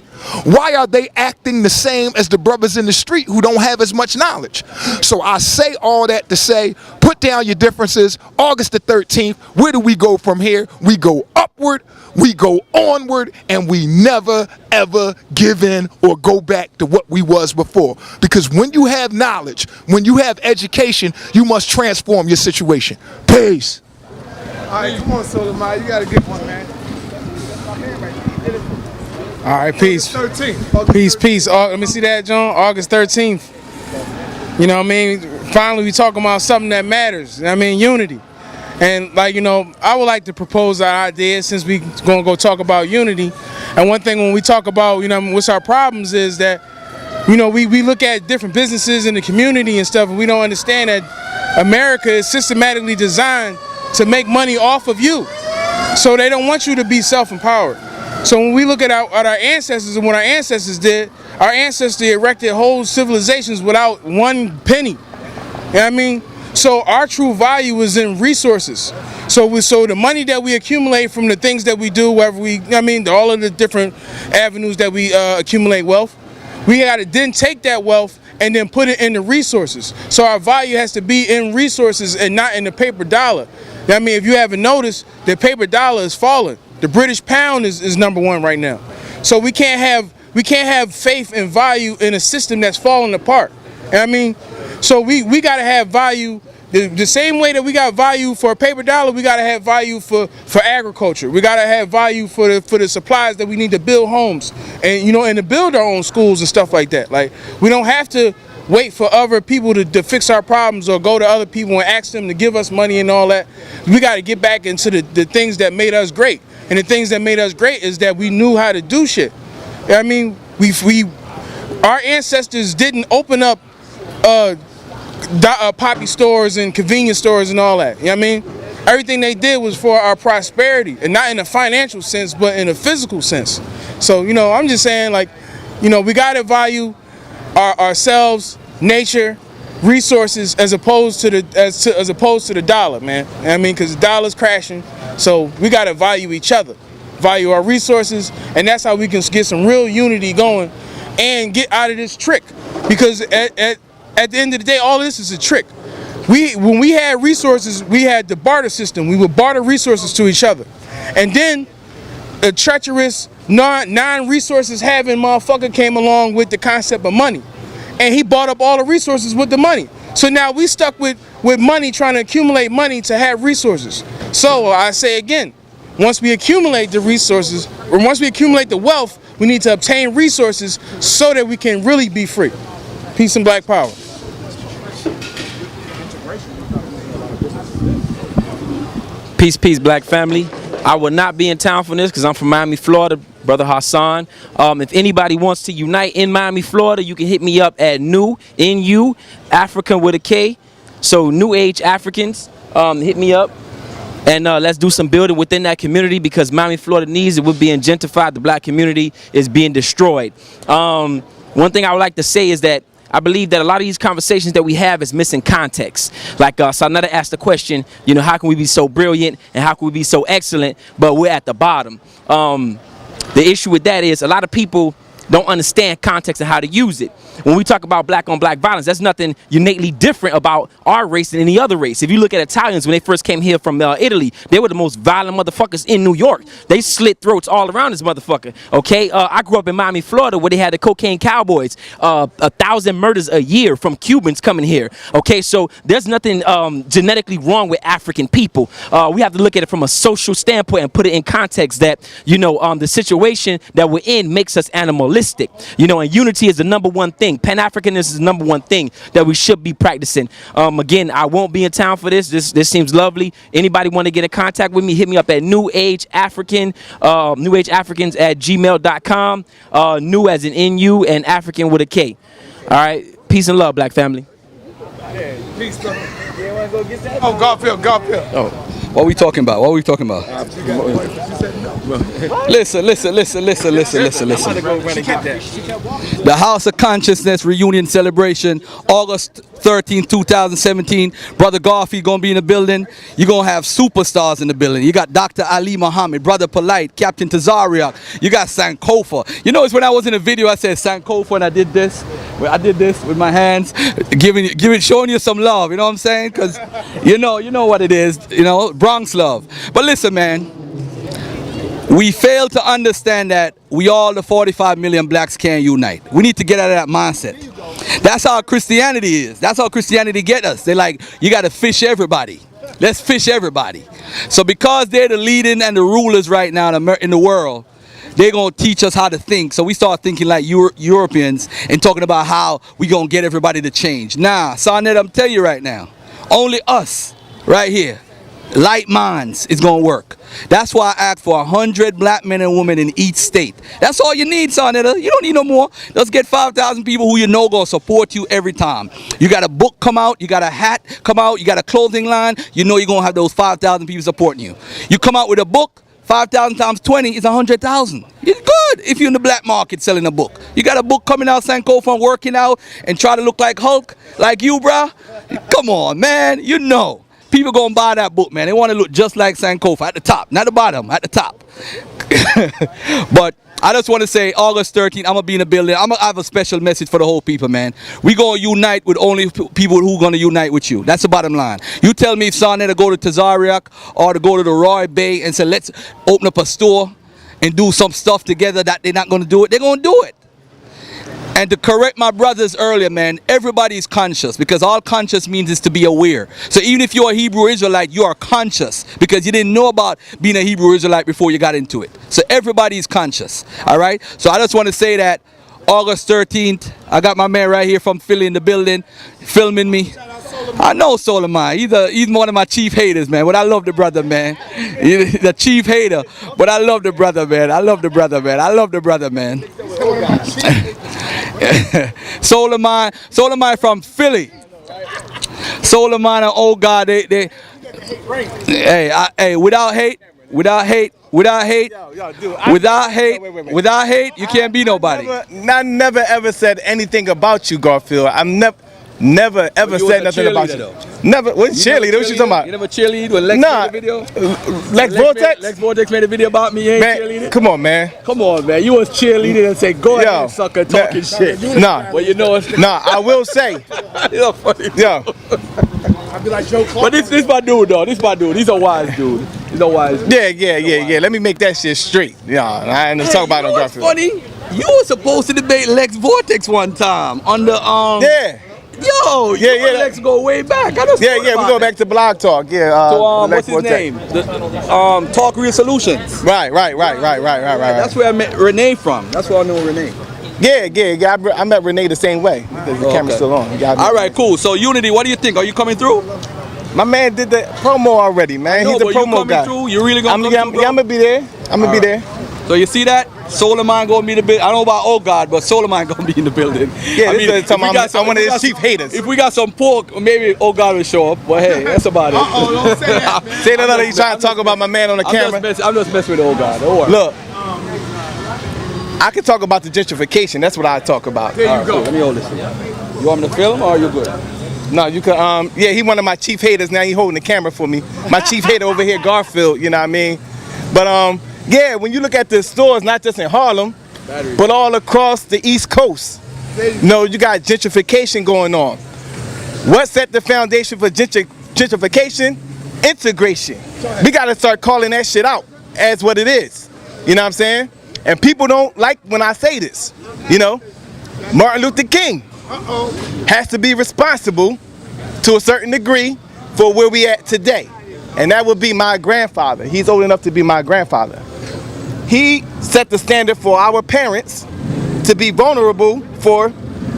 why are they acting the same as the brothers in the street who don't have as much knowledge? So I say all that to say, put down your differences. August the 13th, where do we go from here? We go upward, we go onward, and we never, ever give in or go back to what we was before. Because when you have knowledge, when you have education, you must transform your situation. Peace. All right, come on, Soleimani, you got a good one, man. All right, peace. Peace. Let me see that, John. August 13th. You know what I mean? Finally, we talking about something that matters. I mean, unity. And, like, you know, I would like to propose our idea since we going to go talk about unity. And one thing when we talk about, you know, what's our problems is that, you know, we look at different businesses in the community and stuff, and we don't understand that America is systematically designed to make money off of you. So they don't want you to be self-empowered. So when we look at our ancestors and what our ancestors did, our ancestors erected whole civilizations without one penny. You know what I mean? So our true value is in resources. So the money that we accumulate from the things that we do, wherever we, I mean, all of the different avenues that we accumulate wealth, we got to then take that wealth and then put it into resources. So our value has to be in resources and not in the paper dollar. I mean, if you haven't noticed, the paper dollar is falling. The British pound is #1 right now. So we can't have faith and value in a system that's falling apart. I mean, so we gotta have value the same way that we got value for a paper dollar. We gotta have value for agriculture. We gotta have value for the supplies that we need to build homes and, you know, and to build our own schools and stuff like that. Like, we don't have to wait for other people to fix our problems or go to other people and ask them to give us money and all that. We got to get back into the things that made us great. And the things that made us great is that we knew how to do shit. I mean, our ancestors didn't open up poppy stores and convenience stores and all that. You know what I mean? Everything they did was for our prosperity, and not in a financial sense, but in a physical sense. So, you know, I'm just saying, like, you know, we gotta value ourselves, nature, resources, as opposed to the dollar, man. You know what I mean, because the dollar's crashing, so we gotta value each other, value our resources, and that's how we can get some real unity going and get out of this trick. Because at the end of the day, all this is a trick. When we had resources, we had the barter system. We would barter resources to each other. And then a treacherous, non-resources having motherfucker came along with the concept of money. And he bought up all the resources with the money. So now we stuck with money, trying to accumulate money to have resources. So I say again, once we accumulate the resources, or once we accumulate the wealth, we need to obtain resources so that we can really be free. Peace and black power. Peace, peace, black family. I will not be in town for this because I'm from Miami, Florida. Brother Hassan. If anybody wants to unite in Miami, Florida, you can hit me up at NU, African with a K. So New Age Africans, hit me up. And let's do some building within that community, because Miami, Florida needs it. We're being gentrified. The black community is being destroyed. One thing I would like to say is that I believe that a lot of these conversations that we have is missing context. Like Sanetta asked the question, you know, how can we be so brilliant and how can we be so excellent, but we're at the bottom? The issue with that is a lot of people don't understand context and how to use it. When we talk about black on black violence, that's nothing innately different about our race than any other race. If you look at Italians, when they first came here from Italy, they were the most violent motherfuckers in New York. They slit throats all around this motherfucker. Okay, I grew up in Miami, Florida, where they had the cocaine cowboys, 1,000 murders a year from Cubans coming here. Okay, so there's nothing genetically wrong with African people. We have to look at it from a social standpoint and put it in context that, you know, the situation that we're in makes us animalistic. You know, and unity is the number one thing. Pan-Africanism is the number one thing that we should be practicing. Again, I won't be in town for this. This seems lovely. Anybody want to get in contact with me, hit me up at New Age African, newageafricans@gmail.com. New as in NU and African with a K. All right. Peace and love, black family. Peace, brother. Oh, Garfield. Oh. What are we talking about? Listen. The House of Consciousness reunion celebration, August 13, 2017. Brother Garfield gonna be in the building. You're gonna have superstars in the building. You got Dr. Ali Muhammad, Brother Polite, Captain Tazariak. You got Sankofa. You notice when I was in the video, I said Sankofa and I did this. I did this with my hands, showing you some love. You know what I'm saying? Because you know what it is. You know, Bronx love. But listen, man. We fail to understand that we all, the 45 million blacks, can't unite. We need to get out of that mindset. That's how Christianity is. That's how Christianity get us. They're like, you got to fish everybody. Let's fish everybody. So because they're the leading and the rulers right now in the world, they're going to teach us how to think. So we start thinking like Europeans and talking about how we going to get everybody to change. Nah, Sonnet, I'm telling you right now, only us right here, light minds, is going to work. That's why I asked for 100 black men and women in each state. That's all you need, Sonetta. You don't need no more. Let's get 5,000 people who you know going to support you every time. You got a book come out, you got a hat come out, you got a clothing line, you know you're going to have those 5,000 people supporting you. You come out with a book, 5,000 times 20 is 100,000. It's good if you're in the black market selling a book. You got a book coming out, Sankofa, working out and try to look like Hulk, like you, bruh. Come on, man. You know. People gonna buy that book, man. They want to look just like Sankofa at the top, not the bottom, at the top. But I just want to say, August 13th, I'm gonna be in the building. I'm gonna have a special message for the whole people, man. We gonna unite with only people who gonna unite with you. That's the bottom line. You tell me if Sonnet to go to Tazariak or to go to the Roy Bay and say, let's open up a store and do some stuff together, that they're not gonna do it. They're gonna do it. And to correct my brothers earlier, man, everybody is conscious, because all conscious means is to be aware. So even if you're a Hebrew Israelite, you are conscious because you didn't know about being a Hebrew Israelite before you got into it. So everybody is conscious, all right? So I just want to say that August 13th. I got my man right here from Philly in the building, filming me. I know Solomon. He's one of my chief haters, man. But I love the brother, man. He's the chief hater. But I love the brother, man. I love the brother, man. I love the brother, man. Solomon from Philly. Solomon and oh God, hey, without hate, you can't be nobody. I never ever said anything about you, Garfield. I'm never ever said nothing about you. Never. What cheerleader? What you talking about? You never cheerlead when Lex made a video? Lex Vortex? Lex Vortex made a video about me. You ain't cheerleading? Come on, man. Come on, man. You was cheerleading and say, go ahead, sucker, talking shit. Nah. Well, you know it's Nah, I will say. You're funny. Yo. But this my dude, though. This my dude. He's a wise dude. He's a wise dude. Yeah. Let me make that shit straight. Yeah, I ain't talk about no Garfield. Funny. You were supposed to debate Lex Vortex one time on the Yeah. Yo, Lex go way back. We go back to Blog Talk. Yeah. What's his name? Talk Real Solutions. Right. That's where I met Renee from. That's where I know Renee. Yeah. I met Renee the same way. The camera's still on. All right, cool. So Unity, what do you think? Are you coming through? My man did the promo already, man. He's the promo guy. Through? You really gonna come through, I'm gonna be there. I'm gonna be there. So you see that? Solomon gonna be in the building. I don't know about oh God, but Solomon gonna be in the building. Yeah, I'm one of his chief haters. If we got some pork, maybe oh God will show up. But hey, that's about it. Don't say that, man. Say that other you trying to talk about my man on the camera. I'm just messing with oh God. Don't worry. Look, I can talk about the gentrification. That's what I talk about. There you go. Cool. Let me hold this. You want me to film or are you good? No, you can. Yeah, he one of my chief haters. Now he holding the camera for me. My chief hater over here, Garfield. You know what I mean? But yeah, when you look at the stores, not just in Harlem, but all across the East Coast, you got gentrification going on. What set the foundation for gentrification? Integration. We got to start calling that shit out as what it is. You know what I'm saying? And people don't like when I say this. Martin Luther King has to be responsible to a certain degree for where we at today. And that would be my grandfather. He's old enough to be my grandfather. He set the standard for our parents to be vulnerable for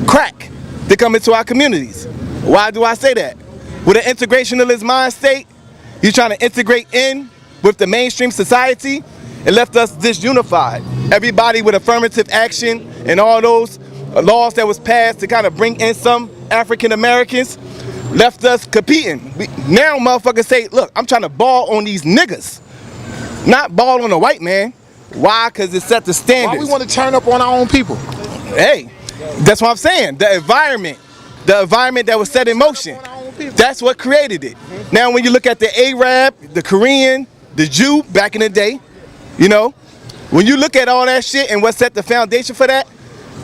crack to come into our communities. Why do I say that? With an integrationalist mind state, you're trying to integrate in with the mainstream society. It left us disunified. Everybody with affirmative action and all those laws that was passed to kind of bring in some African Americans left us competing. Now motherfuckers say, look, I'm trying to ball on these niggas, not ball on a white man. Why? Because it set the standards. Why we want to turn up on our own people? Hey, that's what I'm saying. The environment that was set in motion, that's what created it. Now when you look at the Arab, the Korean, the Jew back in the day, when you look at all that shit and what set the foundation for that,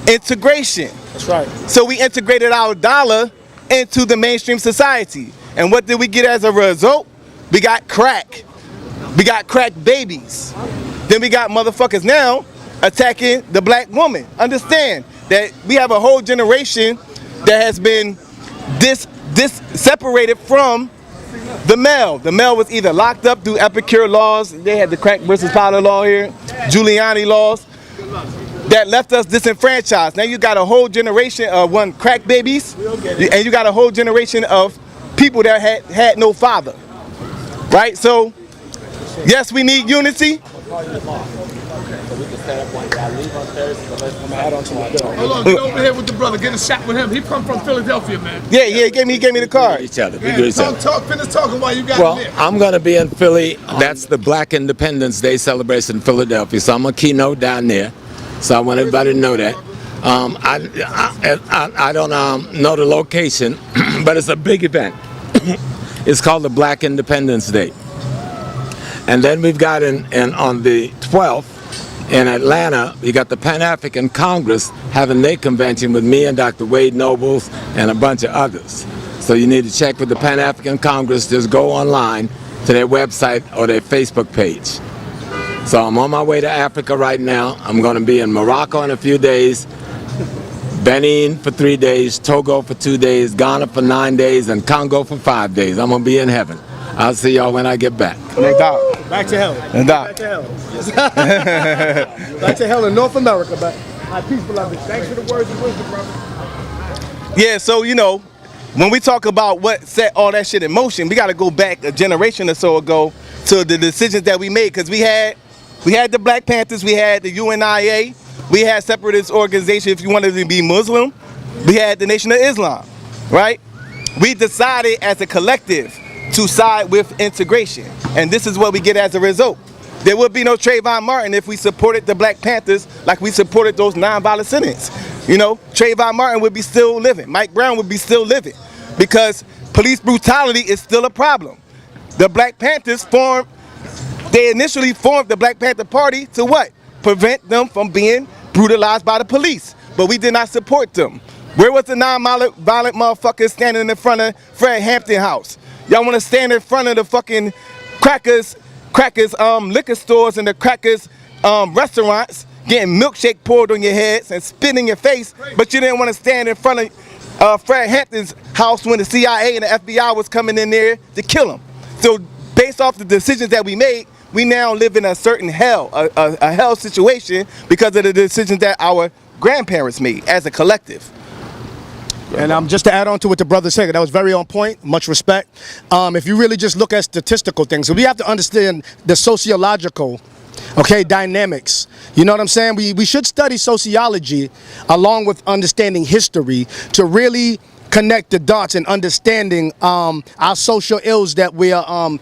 integration. That's right. So we integrated our dollar into the mainstream society. And what did we get as a result? We got crack. We got crack babies. Then we got motherfuckers now attacking the black woman. Understand that we have a whole generation that has been separated from the male. The male was either locked up through Epicure laws. They had the crack versus powder law here, Giuliani laws, that left us disenfranchised. Now you got a whole generation of crack babies, and you got a whole generation of people that had no father. Right? So, yes, we need unity. Hold on, get over here with the brother. Get a shot with him. He come from Philadelphia, man. Yeah, he gave me the card. Each other. Finish talking while you got Well, him there. I'm going to be in Philly. That's the Black Independence Day celebration in Philadelphia. So I'm going to keynote down there. So I want everybody to know that. I don't know the location, but it's a big event. It's called the Black Independence Day. And then we've got on the 12th in Atlanta, you got the Pan-African Congress having their convention with me and Dr. Wade Nobles and a bunch of others. So you need to check with the Pan-African Congress. Just go online to their website or their Facebook page. So I'm on my way to Africa right now. I'm going to be in Morocco in a few days, Benin for 3 days, Togo for 2 days, Ghana for 9 days, and Congo for 5 days. I'm going to be in heaven. I'll see y'all when I get back. Back to hell. No doubt. Back to hell. Back to hell in North America. Back. Peace, beloved. Thanks for the words of wisdom, brother. Yeah, so when we talk about what set all that shit in motion, we got to go back a generation or so ago to the decisions that we made, because we had the Black Panthers, we had the UNIA, we had separatist organizations. If you wanted to be Muslim, we had the Nation of Islam, right? We decided as a collective to side with integration, and this is what we get as a result. There would be no Trayvon Martin if we supported the Black Panthers like we supported those nonviolent sit-ins. Trayvon Martin would be still living. Mike Brown would be still living, because police brutality is still a problem. The Black Panthers they initially formed the Black Panther Party to what? Prevent them from being brutalized by the police. But we did not support them. Where was the non-violent motherfuckers standing in front of Fred Hampton House? Y'all want to stand in front of the fucking Crackers liquor stores and the Crackers restaurants, getting milkshake poured on your heads and spit in your face, but you didn't want to stand in front of Fred Hampton's house when the CIA and the FBI was coming in there to kill him. So based off the decisions that we made, we now live in a certain hell, a hell situation, because of the decisions that our grandparents made as a collective. And just to add on to what the brother said, that was very on point, much respect. If you really just look at statistical things, so we have to understand the sociological dynamics. You know what I'm saying? We should study sociology along with understanding history to really connect the dots and understanding our social ills that we are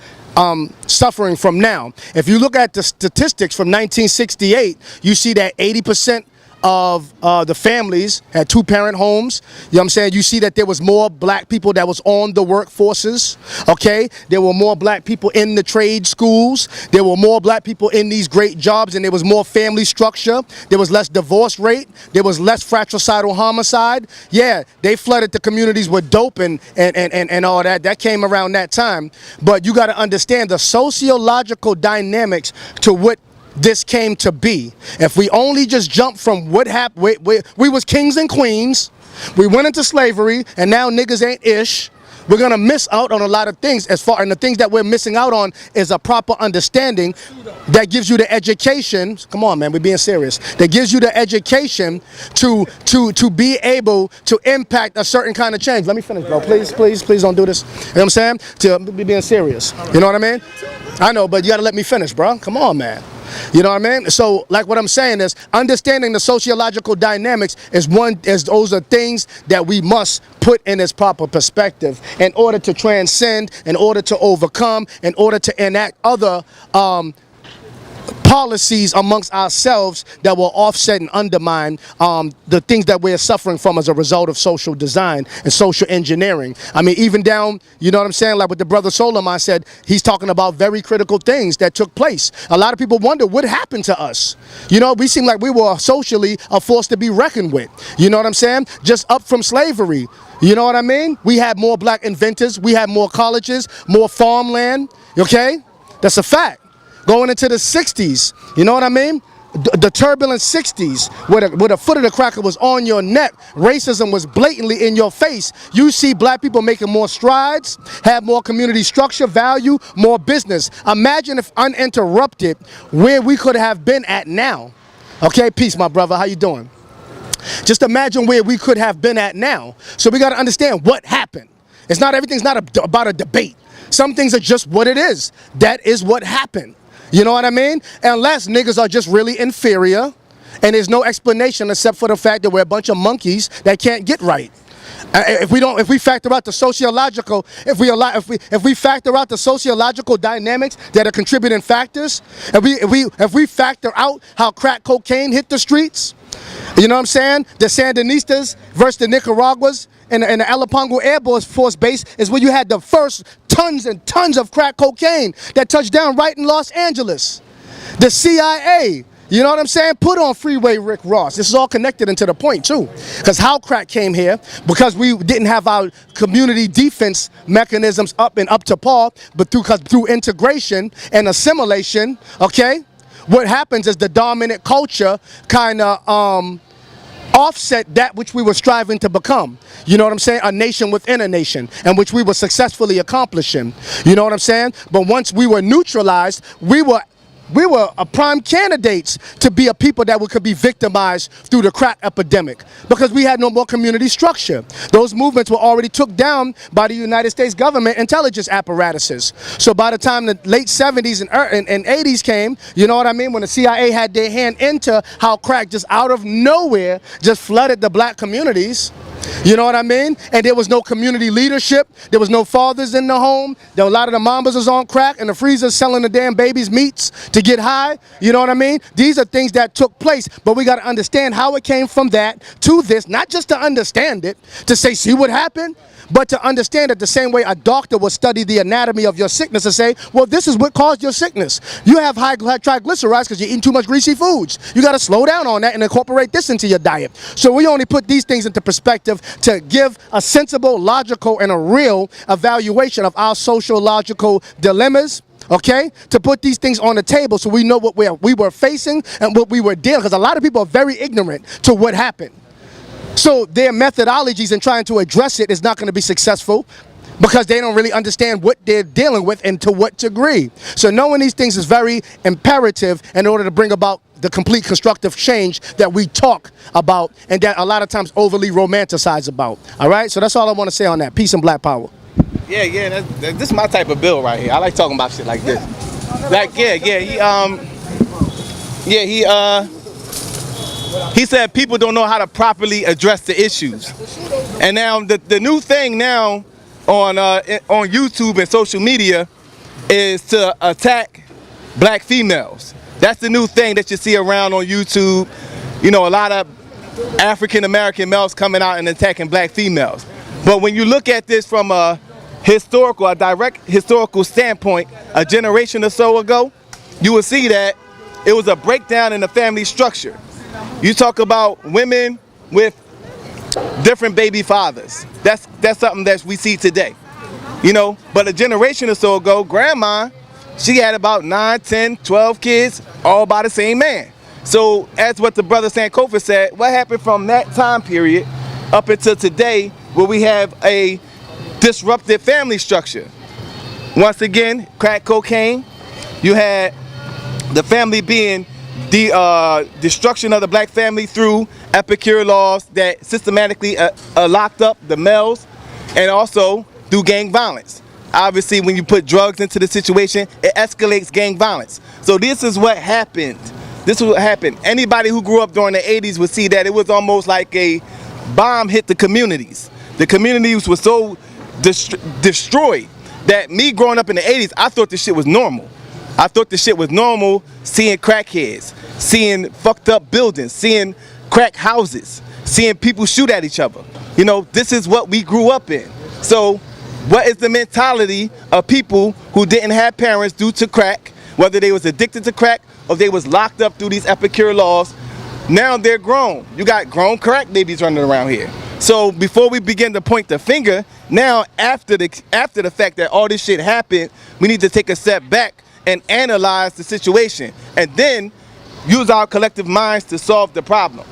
suffering from now. If you look at the statistics from 1968, you see that 80% of the families had two-parent homes. You know what I'm saying? You see that there was more black people that was on the workforces, okay? There were more black people in the trade schools. There were more black people in these great jobs, and there was more family structure. There was less divorce rate. There was less fratricidal homicide. Yeah, they flooded the communities with dope and all that. That came around that time. But you got to understand the sociological dynamics to what this came to be. If we only just jump from what happened, we was kings and queens, we went into slavery, and now niggas ain't ish. We're gonna miss out on a lot of things, and the things that we're missing out on is a proper understanding that gives you the education. Come on, man, we're being serious. That gives you the education to be able to impact a certain kind of change. Let me finish, bro. Please don't do this. You know what I'm saying? To be being serious. You know what I mean? I know, but you gotta let me finish, bro. Come on, man. You know what I mean? So, like what I'm saying is, understanding the sociological dynamics is those are things that we must put in its proper perspective in order to transcend, in order to overcome, in order to enact other policies amongst ourselves that will offset and undermine the things that we're suffering from as a result of social design and social engineering. I mean, even down, you know what I'm saying, like what the brother Solomon said, he's talking about very critical things that took place. A lot of people wonder what happened to us. You know, we seem like we were socially a force to be reckoned with. You know what I'm saying? Just up from slavery. You know what I mean? We had more black inventors, we had more colleges, more farmland, okay? That's a fact. Going into the 60s, you know what I mean? The turbulent 60s, where the foot of the cracker was on your neck, racism was blatantly in your face. You see black people making more strides, have more community structure, value, more business. Imagine if uninterrupted, where we could have been at now. Okay, peace, my brother, how you doing? Just imagine where we could have been at now. So we got to understand what happened. Everything's not about a debate. Some things are just what it is. That is what happened. You know what I mean? Unless niggas are just really inferior, and there's no explanation except for the fact that we're a bunch of monkeys that can't get right. If we factor out the sociological, if we factor out the sociological dynamics that are contributing factors, if we factor out how crack cocaine hit the streets, you know what I'm saying? The Sandinistas versus the Nicaraguas and the Alapango Air Force Base is where you had the first tons and tons of crack cocaine that touched down right in Los Angeles. The CIA, you know what I'm saying, put on Freeway Rick Ross. This is all connected into the point too. Because how crack came here, because we didn't have our community defense mechanisms up to par, but through integration and assimilation, okay? What happens is the dominant culture kind of offset that which we were striving to become. You know what I'm saying? A nation within a nation, and which we were successfully accomplishing. You know what I'm saying? But once we were neutralized, we were prime candidates to be a people that could be victimized through the crack epidemic because we had no more community structure. Those movements were already took down by the United States government intelligence apparatuses. So by the time the late 70s and 80s came, you know what I mean, when the CIA had their hand into how crack just out of nowhere just flooded the black communities. You know what I mean? And there was no community leadership. There was no fathers in the home. There were a lot of the mamas was on crack and the freezers selling the damn babies meats to get high. You know what I mean? These are things that took place, but we got to understand how it came from that to this, not just to understand it, to say, see what happened, but to understand it the same way a doctor would study the anatomy of your sickness and say, well, this is what caused your sickness. You have high triglycerides because you're eating too much greasy foods. You got to slow down on that and incorporate this into your diet. So we only put these things into perspective to give a sensible, logical, and a real evaluation of our sociological dilemmas. Okay, to put these things on the table so we know what we were facing and what we were dealing, because a lot of people are very ignorant to what happened. So their methodologies in trying to address it is not going to be successful because they don't really understand what they're dealing with and to what degree. So knowing these things is very imperative in order to bring about the complete constructive change that we talk about and that a lot of times overly romanticize about. All right, so that's all I want to say on that. Peace and black power. Yeah, this is my type of bill right here. I like talking about shit like this. Like, he said people don't know how to properly address the issues. And now the new thing now on YouTube and social media is to attack black females. That's the new thing that you see around on YouTube. You know, a lot of African American males coming out and attacking black females. But when you look at this from a direct historical standpoint, a generation or so ago, you will see that it was a breakdown in the family structure. You talk about women with different baby fathers. That's something that we see today. You know, but a generation or so ago, grandma, she had about 9, 10, 12 kids, all by the same man. So as what the brother Sankofa said, what happened from that time period up until today where we have a disrupted family structure? Once again, crack cocaine, you had the family being the destruction of the black family through epicure laws that systematically locked up the males, and also through gang violence. Obviously, when you put drugs into the situation, it escalates gang violence. So this is what happened. This is what happened. Anybody who grew up during the 80s would see that it was almost like a bomb hit the communities. The communities were so destroyed that me growing up in the 80s, I thought this shit was normal. I thought this shit was normal, seeing crackheads, seeing fucked up buildings, seeing crack houses, seeing people shoot at each other. You know, this is what we grew up in. So what is the mentality of people who didn't have parents due to crack, whether they was addicted to crack or they was locked up through these epicure laws? Now they're grown. You got grown crack babies running around here. So before we begin to point the finger, now after the fact that all this shit happened, we need to take a step back and analyze the situation and then use our collective minds to solve the problem.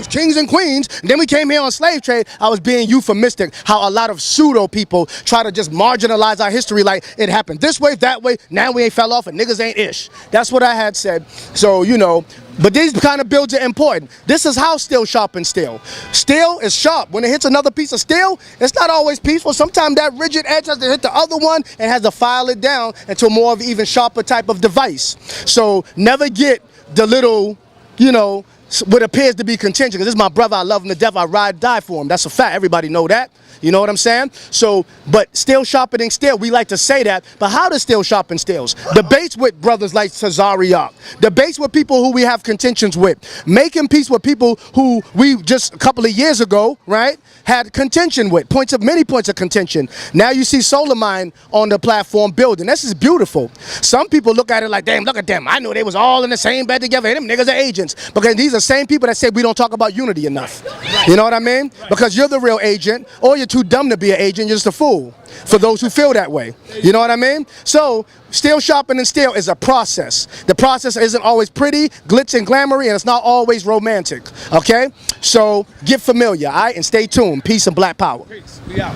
Kings and queens, and then we came here on slave trade. I was being euphemistic, how a lot of pseudo people try to just marginalize our history like it happened this way, that way, now we ain't fell off and niggas ain't ish. That's what I had said. So, you know, but these kind of builds are important. This is how steel sharpens steel. Steel is sharp. When it hits another piece of steel, it's not always peaceful. Sometimes that rigid edge has to hit the other one and has to file it down into more of an even sharper type of device. So never get the little, you know, what appears to be contention, because this is my brother, I love him to death, I ride, die for him. That's a fact, everybody know that. You know what I'm saying? So, but steel sharpening steel, we like to say that, but how does steel sharpen steels? Debates with brothers like Cesariak, debates with people who we have contentions with, making peace with people who we just a couple of years ago, right, had contention with, many points of contention. Now you see Solar Mine on the platform building. This is beautiful. Some people look at it like, damn, look at them. I know they was all in the same bed together, and them niggas are agents. Because these are the same people that say we don't talk about unity enough. You know what I mean? Because you're the real agent, or you're too dumb to be an agent, you're just a fool. For those who feel that way. You know what I mean? So, steel sharpening steel is a process. The process isn't always pretty, glitz and glamoury, and it's not always romantic. Okay? So, get familiar, all right? And stay tuned. Peace and black power. Peace. We out.